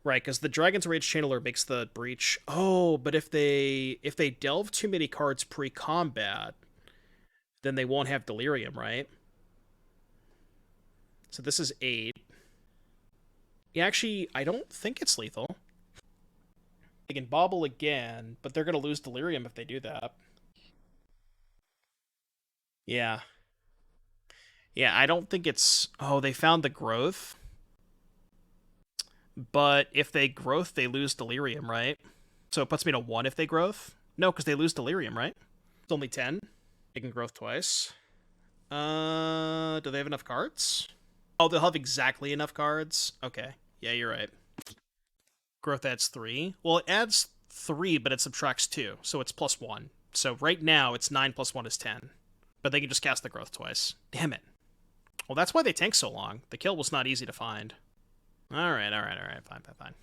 Right, because the Dragon's Rage Channeler makes the breach. Oh, but if they delve too many cards pre-combat, then they won't have Delirium, right? So this is 8. Yeah, actually, I don't think it's lethal. They can bobble again, but they're going to lose Delirium if they do that. Yeah. Yeah, I don't think it's... Oh, they found the growth. But if they growth, they lose Delirium, right? So it puts me to 1 if they growth? No, because they lose Delirium, right? It's only 10. They can growth twice. Do they have enough cards? Oh, they'll have exactly enough cards? Okay. Yeah, you're right. Growth adds 3. Well, it adds 3, but it subtracts 2, so it's plus 1. So right now, it's 9 plus 1 is 10. But they can just cast the growth twice. Damn it. Well, that's why they tank so long. The kill was not easy to find. Alright. Fine.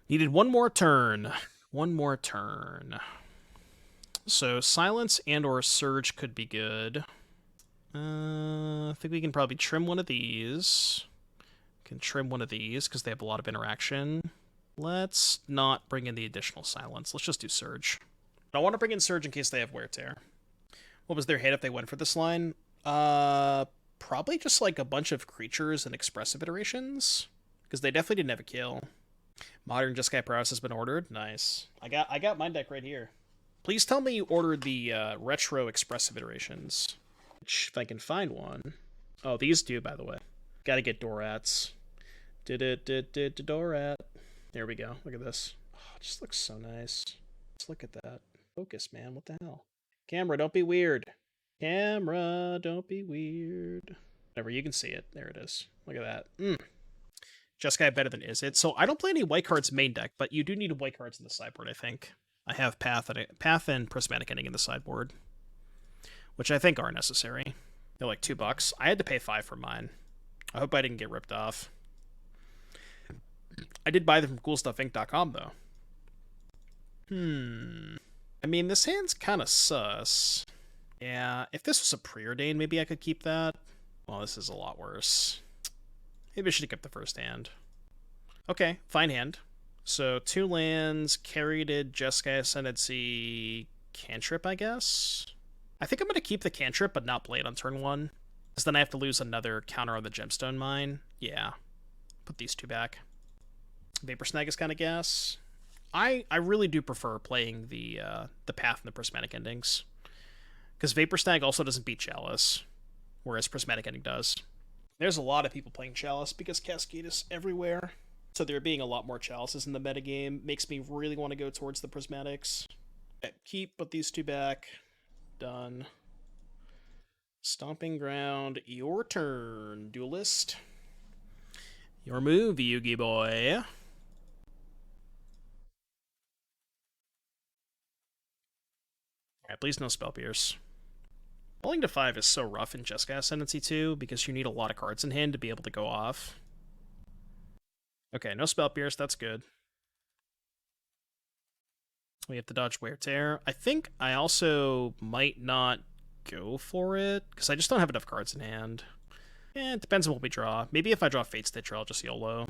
Needed 1 more turn. 1 more turn. So Silence and or Surge could be good. I think we can probably trim one of these. Can trim one of these because they have a lot of interaction. Let's not bring in the additional Silence. Let's just do Surge. I don't want to bring in Surge in case they have Wear Tear. What was their hit if they went for this line? Probably just like a bunch of creatures and expressive iterations, because they definitely didn't have a kill. Modern Jeskai Prowess has been ordered. Nice. I got my deck right here. Please tell me you ordered the retro expressive iterations. Which, if I can find one. Oh, these do, by the way. Gotta get Dorats. Dorat. There we go. Look at this. Oh, it just looks so nice. Just look at that. Focus, man. What the hell? Camera, don't be weird. Camera, don't be weird. Whatever, you can see it. There it is. Look at that. Jeskai better than Is It. So I don't play any white cards main deck, but you do need white cards in the sideboard, I think. I have Path and Prismatic Ending in the sideboard, which I think are necessary. They're like $2. I had to pay 5 for mine. I hope I didn't get ripped off. I did buy them from CoolStuffInc.com, though. I mean, this hand's kind of sus. Yeah, if this was a Preordain, maybe I could keep that. Well, this is a lot worse. Maybe I should have kept the first hand. Okay, fine hand. So 2 lands, Caryatid, Jeskai Ascendancy, cantrip, I guess? I think I'm going to keep the cantrip, but not play it on turn 1. Because then I have to lose another counter on the Gemstone Mine. Yeah. Put these 2 back. Vapor Snag is kind of gas. I really do prefer playing the Path and the Prismatic Endings. Because Vapor Snag also doesn't beat Chalice, whereas Prismatic Ending does. There's a lot of people playing Chalice because Cascade is everywhere. So there being a lot more Chalices in the metagame makes me really want to go towards the Prismatics. Okay, keep, put these 2 back. Done. Stomping Ground, your turn, Duelist. Your move, Yugi boy. Alright, please no Spell Pierce. Falling to 5 is so rough in Jeskai Ascendancy 2 because you need a lot of cards in hand to be able to go off. Okay, no Spell Pierce, that's good. We have to dodge Wear Tear. I think I also might not go for it because I just don't have enough cards in hand. It depends on what we draw. Maybe if I draw Fatestitcher, I'll just YOLO.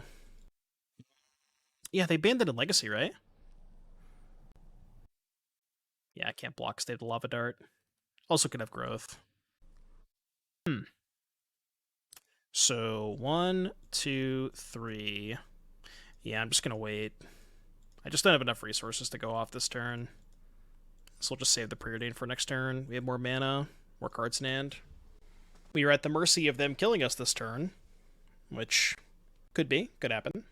Yeah, they banned it in Legacy, right? Yeah, I can't block State of the Lava Dart. Also could have growth. So 1, 2, 3. Yeah, I'm just gonna wait. I just don't have enough resources to go off this turn. So we'll just save the Preordain for next turn. We have more mana, more cards in hand. We are at the mercy of them killing us this turn, which could happen.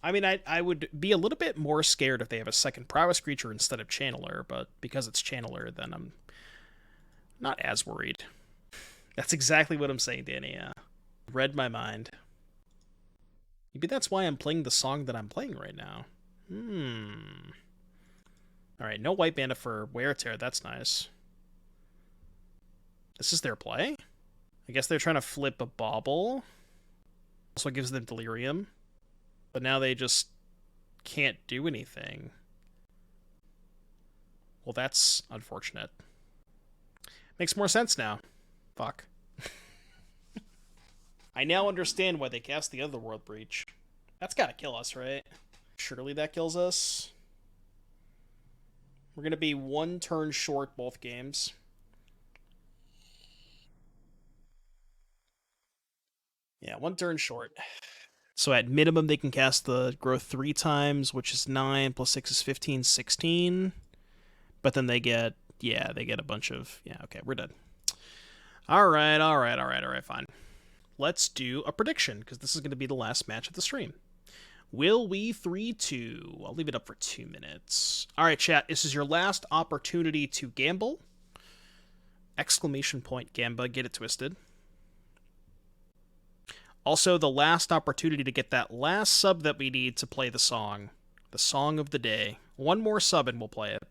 I mean, I would be a little bit more scared if they have a second prowess creature instead of Channeler, but because it's Channeler, then I'm not as worried. That's exactly what I'm saying, Danny. Read my mind. Maybe that's why I'm playing the song that I'm playing right now. Alright, no white mana for Wear Tear. That's nice. This is their play? I guess they're trying to flip a Bauble. Also gives them Delirium. But now they just can't do anything. Well, that's unfortunate. Makes more sense now. Fuck. I now understand why they cast the Otherworld Breach. That's gotta kill us, right? Surely that kills us. We're gonna be one turn short both games. Yeah, one turn short. So at minimum, they can cast the growth 3 times, which is 9, plus 6 is 15, 16. But then they get, yeah, they get a bunch of, yeah, okay, we're dead. Alright, fine. Let's do a prediction, because this is going to be the last match of the stream. Will we 3-2? I'll leave it up for 2 minutes. Alright, chat, this is your last opportunity to gamble. Exclamation point, Gamba, get it twisted. Also, the last opportunity to get that last sub that we need to play the song. The song of the day. One more sub and we'll play it.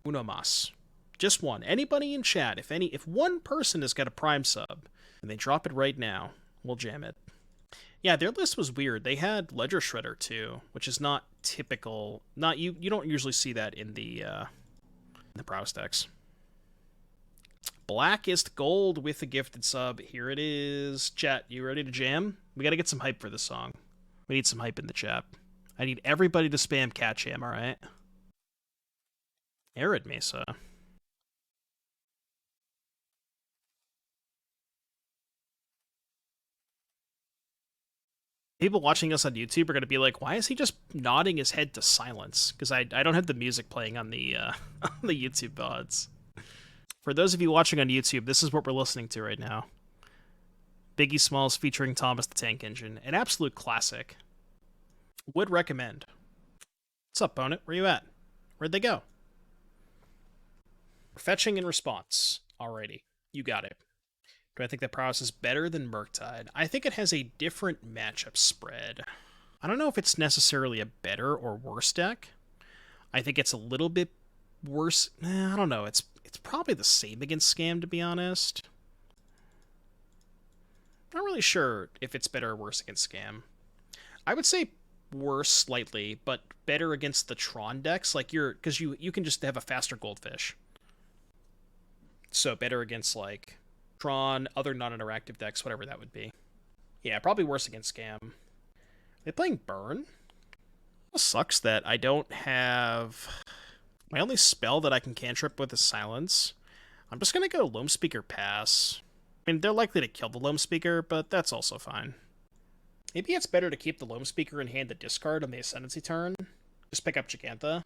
Uno mas. Just one. Anybody in chat, if one person has got a Prime sub, and they drop it right now, we'll jam it. Yeah, their list was weird. They had Ledger Shredder too, which is not typical. Not you don't usually see that in the Prowess decks. Blackest Gold with a gifted sub. Here it is. Chat, you ready to jam? We gotta get some hype for this song. We need some hype in the chat. I need everybody to spam Cat Jam, alright? Arid Mesa. People watching us on YouTube are going to be like, why is he just nodding his head to silence? Because I don't have the music playing on the on the YouTube VODs. For those of you watching on YouTube, this is what we're listening to right now. Biggie Smalls featuring Thomas the Tank Engine. An absolute classic. Would recommend. What's up, Bonnet? Where you at? Where'd they go? Fetching in response. Alrighty. You got it. Do I think that Prowess is better than Murktide? I think it has a different matchup spread. I don't know if it's necessarily a better or worse deck. I think it's a little bit worse. I don't know. It's probably the same against Scam, to be honest. Not really sure if it's better or worse against Scam. I would say worse slightly, but better against the Tron decks. Like because you can just have a faster Goldfish. So better against like Tron, other non-interactive decks, whatever that would be. Yeah, probably worse against Scam. Are they playing Burn? It sucks that I don't have... My only spell that I can cantrip with is Silence. I'm just going to go Loamspeaker pass. I mean, they're likely to kill the Loamspeaker, but that's also fine. Maybe it's better to keep the Loamspeaker in hand to discard on the Ascendancy turn. Just pick up Jegantha.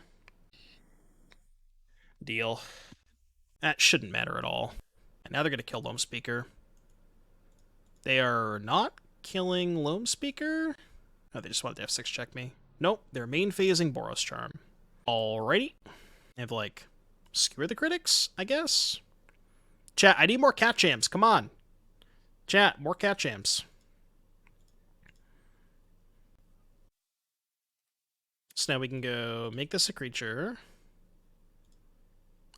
Deal. That shouldn't matter at all. And now they're going to kill Loamspeaker. They are not killing Loamspeaker? Oh, they just wanted to F6 check me. Nope, they're main phasing Boros Charm. Alrighty. They have, like, Skewer the Critics, I guess? Chat, I need more Cat Jams, come on. Chat, more Cat Jams. So now we can go make this a creature.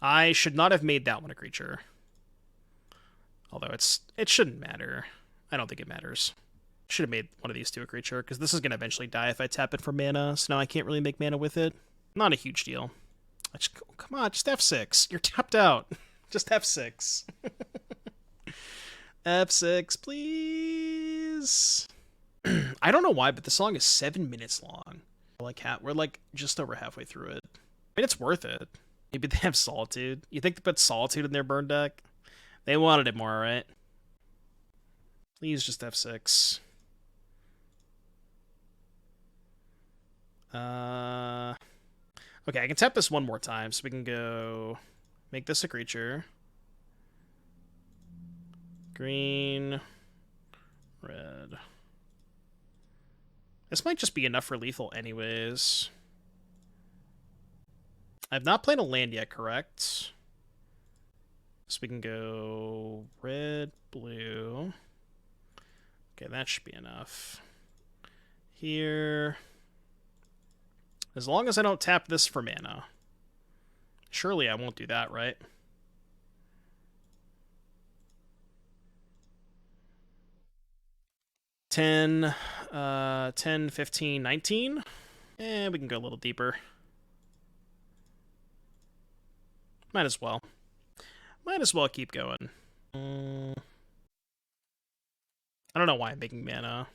I should not have made that one a creature. Although it shouldn't matter. I don't think it matters. Should have made one of these two a creature, because this is going to eventually die if I tap it for mana, so now I can't really make mana with it. Not a huge deal. Come on, just F6. You're tapped out. Just F6. F6, please. I don't know why, but the song is 7 minutes long. We're like just over halfway through it. I mean, it's worth it. Maybe they have Solitude. You think they put Solitude in their burn deck? They wanted it more, right? Please just F6. Okay, I can tap this one more time, so we can go make this a creature. Green, red. This might just be enough for lethal anyways. I've not played a land yet, correct? So we can go red, blue. Okay, that should be enough. Here. As long as I don't tap this for mana. Surely I won't do that, right? $10, 10, 15, 19. Eh, we can go a little deeper. Might as well. Might as well keep going. I don't know why I'm making mana.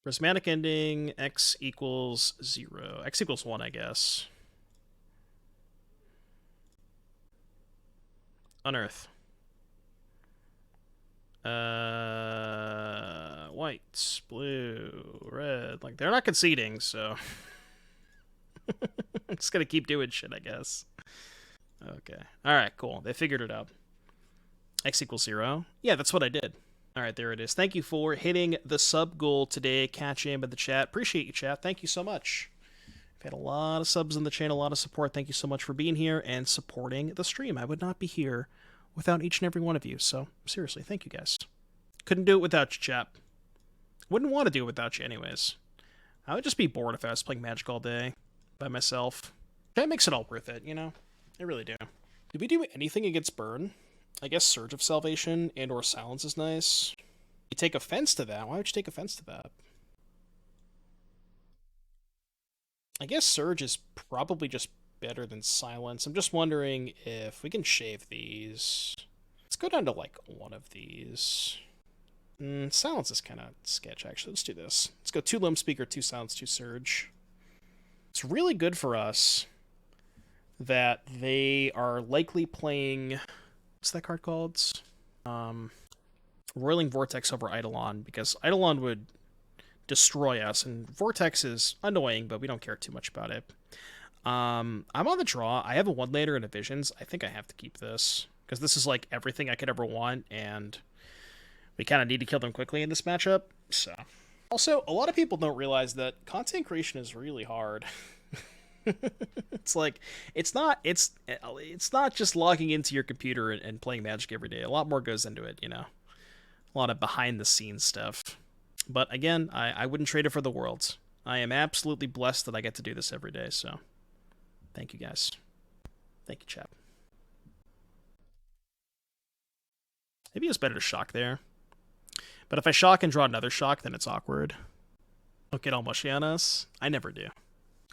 Prismatic Ending, X equals 0. X equals 1, I guess. Unearth. White, blue, red. Like, they're not conceding, so... I'm just gonna keep doing shit, I guess. Okay. Alright, cool. They figured it out. X equals 0. Yeah, that's what I did. Alright, there it is. Thank you for hitting the sub goal today. Catch him in the chat. Appreciate you, chat. Thank you so much. We've had a lot of subs in the channel, a lot of support. Thank you so much for being here and supporting the stream. I would not be here without each and every one of you. So, seriously, thank you guys. Couldn't do it without you, chat. Wouldn't want to do it without you anyways. I would just be bored if I was playing Magic all day by myself. That makes it all worth it, you know? I really do. Did we do anything against Burn? I guess Surge of Salvation and or Silence is nice. You take offense to that. Why would you take offense to that? I guess Surge is probably just better than Silence. I'm just wondering if we can shave these. Let's go down to, like, one of these. Silence is kind of sketch, actually. Let's do this. Let's go 2 Loamspeaker, 2 Silence, 2 Surge. It's really good for us that they are likely playing... What's that card called? Roiling Vortex over Eidolon, because Eidolon would destroy us, and Vortex is annoying, but we don't care too much about it. I'm on the draw. I have a 1-laner and a Visions. I think I have to keep this, because this is like everything I could ever want, and we kind of need to kill them quickly in this matchup. So, also, a lot of people don't realize that content creation is really hard. It's like it's not just logging into your computer and playing Magic every day. A lot more goes into it, you know. A lot of behind the scenes stuff. But again, I wouldn't trade it for the world. I am absolutely blessed that I get to do this every day, so thank you guys. Thank you, chap. Maybe it's better to shock there. But if I shock and draw another shock, then it's awkward. Don't get all mushy on us. I never do.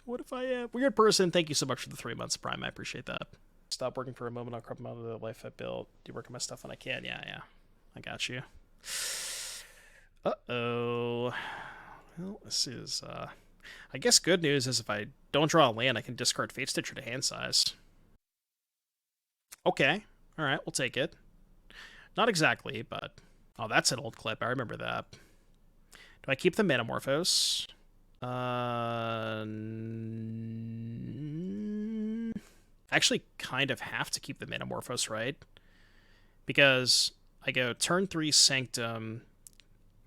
What if I am? Weird person, thank you so much for the 3 months Prime. I appreciate that. Stop working for a moment. I'll crop them out of the life I built. Do work on my stuff when I can. Yeah. I got you. Uh-oh. Well, this is, I guess good news is if I don't draw a land, I can discard Fatestitcher to hand size. Okay. Alright, we'll take it. Not exactly, but... Oh, that's an old clip. I remember that. Do I keep the Manamorphose? Actually kind of have to keep the Manamorphose, right? Because I go turn 3 Sanctum,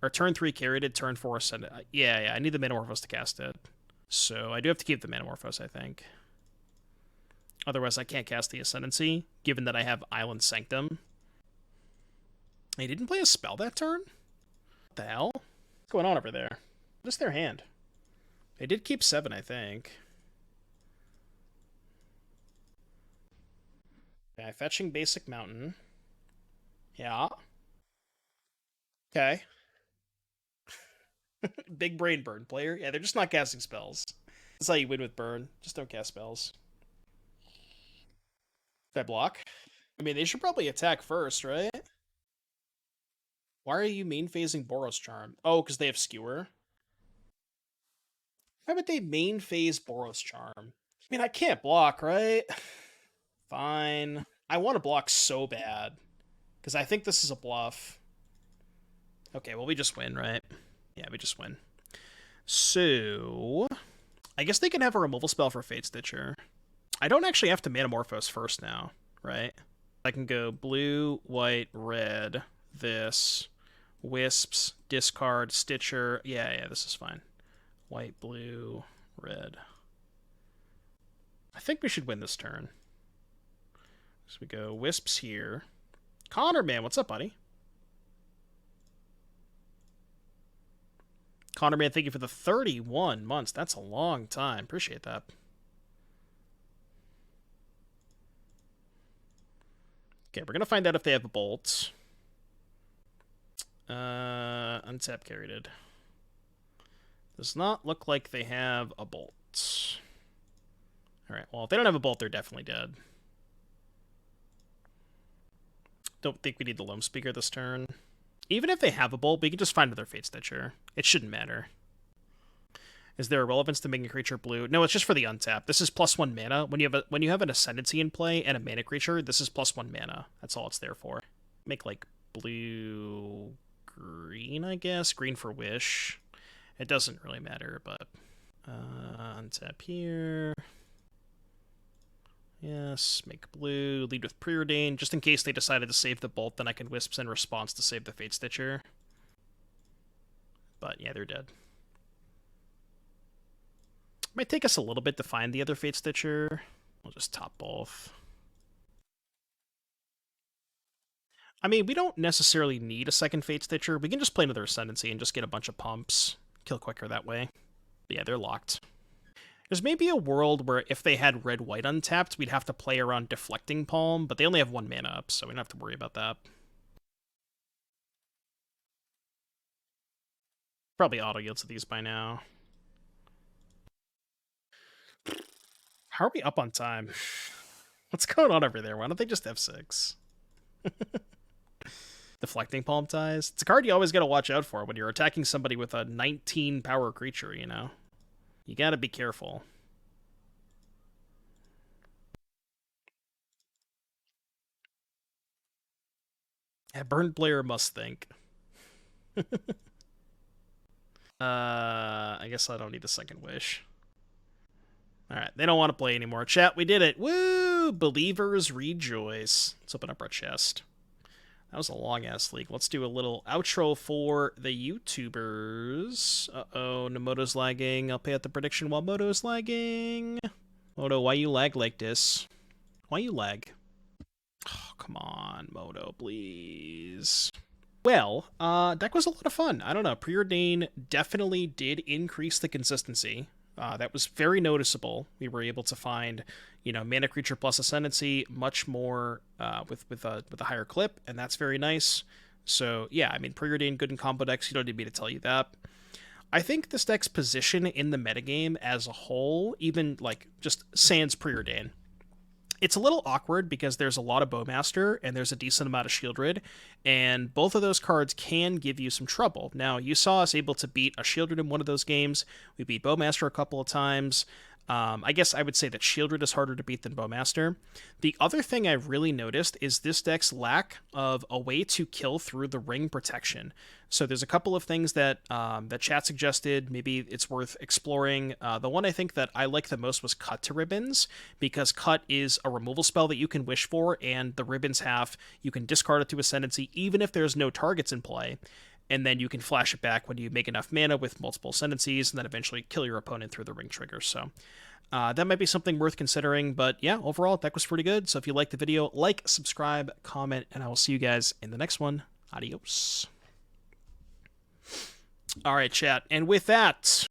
or turn 3 Caryatid, turn 4 Ascendant. Yeah, I need the Manamorphose to cast it. So I do have to keep the Manamorphose, I think. Otherwise I can't cast the Ascendancy, given that I have Island Sanctum. They didn't play a spell that turn? What the hell? What's going on over there? What is their hand? They did keep 7, I think. Okay, fetching basic mountain. Yeah. Okay. Big brain burn player. Yeah, they're just not casting spells. That's how you win with burn. Just don't cast spells. Did I block? I mean, they should probably attack first, right? Why are you main phasing Boros Charm? Oh, because they have Skewer. Why would they main phase Boros Charm? I mean, I can't block, right? Fine. I want to block so bad. Because I think this is a bluff. Okay, well, we just win, right? Yeah, we just win. So... I guess they can have a removal spell for Fatestitcher. I don't actually have to Manamorphose first now, right? I can go blue, white, red, this, Wisps, discard, Stitcher. Yeah, this is fine. White, blue, red. I think we should win this turn. So we go Wisps here. Connor, man, what's up, buddy? Connor, man, thank you for the 31 months. That's a long time. Appreciate that. Okay, we're going to find out if they have a bolt. Untap Caryatid. Does not look like they have a bolt. Alright, well, if they don't have a bolt, they're definitely dead. Don't think we need the Loamspeaker this turn. Even if they have a bolt, we can just find another Fatestitcher. It shouldn't matter. Is there a relevance to making a creature blue? No, it's just for the untap. This is +1 mana. When you have an Ascendancy in play and a mana creature, this is +1 mana. That's all it's there for. Make like blue green, I guess. Green for Wish. It doesn't really matter, but untap here. Yes, make blue. Lead with Preordain. Just in case they decided to save the bolt, then I can Wisps in response to save the Fatestitcher. But yeah, they're dead. Might take us a little bit to find the other Fatestitcher. We'll just top both. I mean, we don't necessarily need a second Fatestitcher. We can just play another Ascendancy and just get a bunch of pumps. Kill quicker that way. But yeah, they're locked. There's maybe a world where if they had red-white untapped, we'd have to play around Deflecting Palm, but they only have 1 mana up, so we don't have to worry about that. Probably auto-yield to these by now. How are we up on time? What's going on over there? Why don't they just F6? Deflecting Palm Ties? It's a card you always gotta watch out for when you're attacking somebody with a 19 power creature, you know? You gotta be careful. Yeah, Burn player must think. I guess I don't need a second wish. Alright, they don't want to play anymore. Chat, we did it. Woo! Believers rejoice. Let's open up our chest. That was a long-ass leak. Let's do a little outro for the YouTubers. Uh-oh, Nomoto's lagging. I'll pay out the prediction while Moto's lagging. Moto, why you lag like this? Why you lag? Oh, come on, Moto, please. Well, deck was a lot of fun. I don't know. Preordain definitely did increase the consistency. That was very noticeable. We were able to find, you know, mana creature plus Ascendancy much more with a higher clip, and that's very nice. So yeah, I mean, Preordain good in combo decks. You don't need me to tell you that. I think this deck's position in the metagame as a whole, even like just sans Preordain, it's a little awkward because there's a lot of Bowmaster and there's a decent amount of Shieldred, and both of those cards can give you some trouble. Now, you saw us able to beat a Shieldred in one of those games. We beat Bowmaster a couple of times. I guess I would say that Shieldred is harder to beat than Bowmaster. The other thing I've really noticed is this deck's lack of a way to kill through the ring protection. So there's a couple of things that that chat suggested. Maybe it's worth exploring. The one I think that I like the most was Cut to Ribbons, because Cut is a removal spell that you can wish for, and the Ribbons you can discard it to Ascendancy even if there's no targets in play. And then you can flash it back when you make enough mana with multiple Ascendancies, and then eventually kill your opponent through the ring trigger. So that might be something worth considering. But yeah, overall, that was pretty good. So if you liked the video, like, subscribe, comment, and I will see you guys in the next one. Adios. All right, chat. And with that...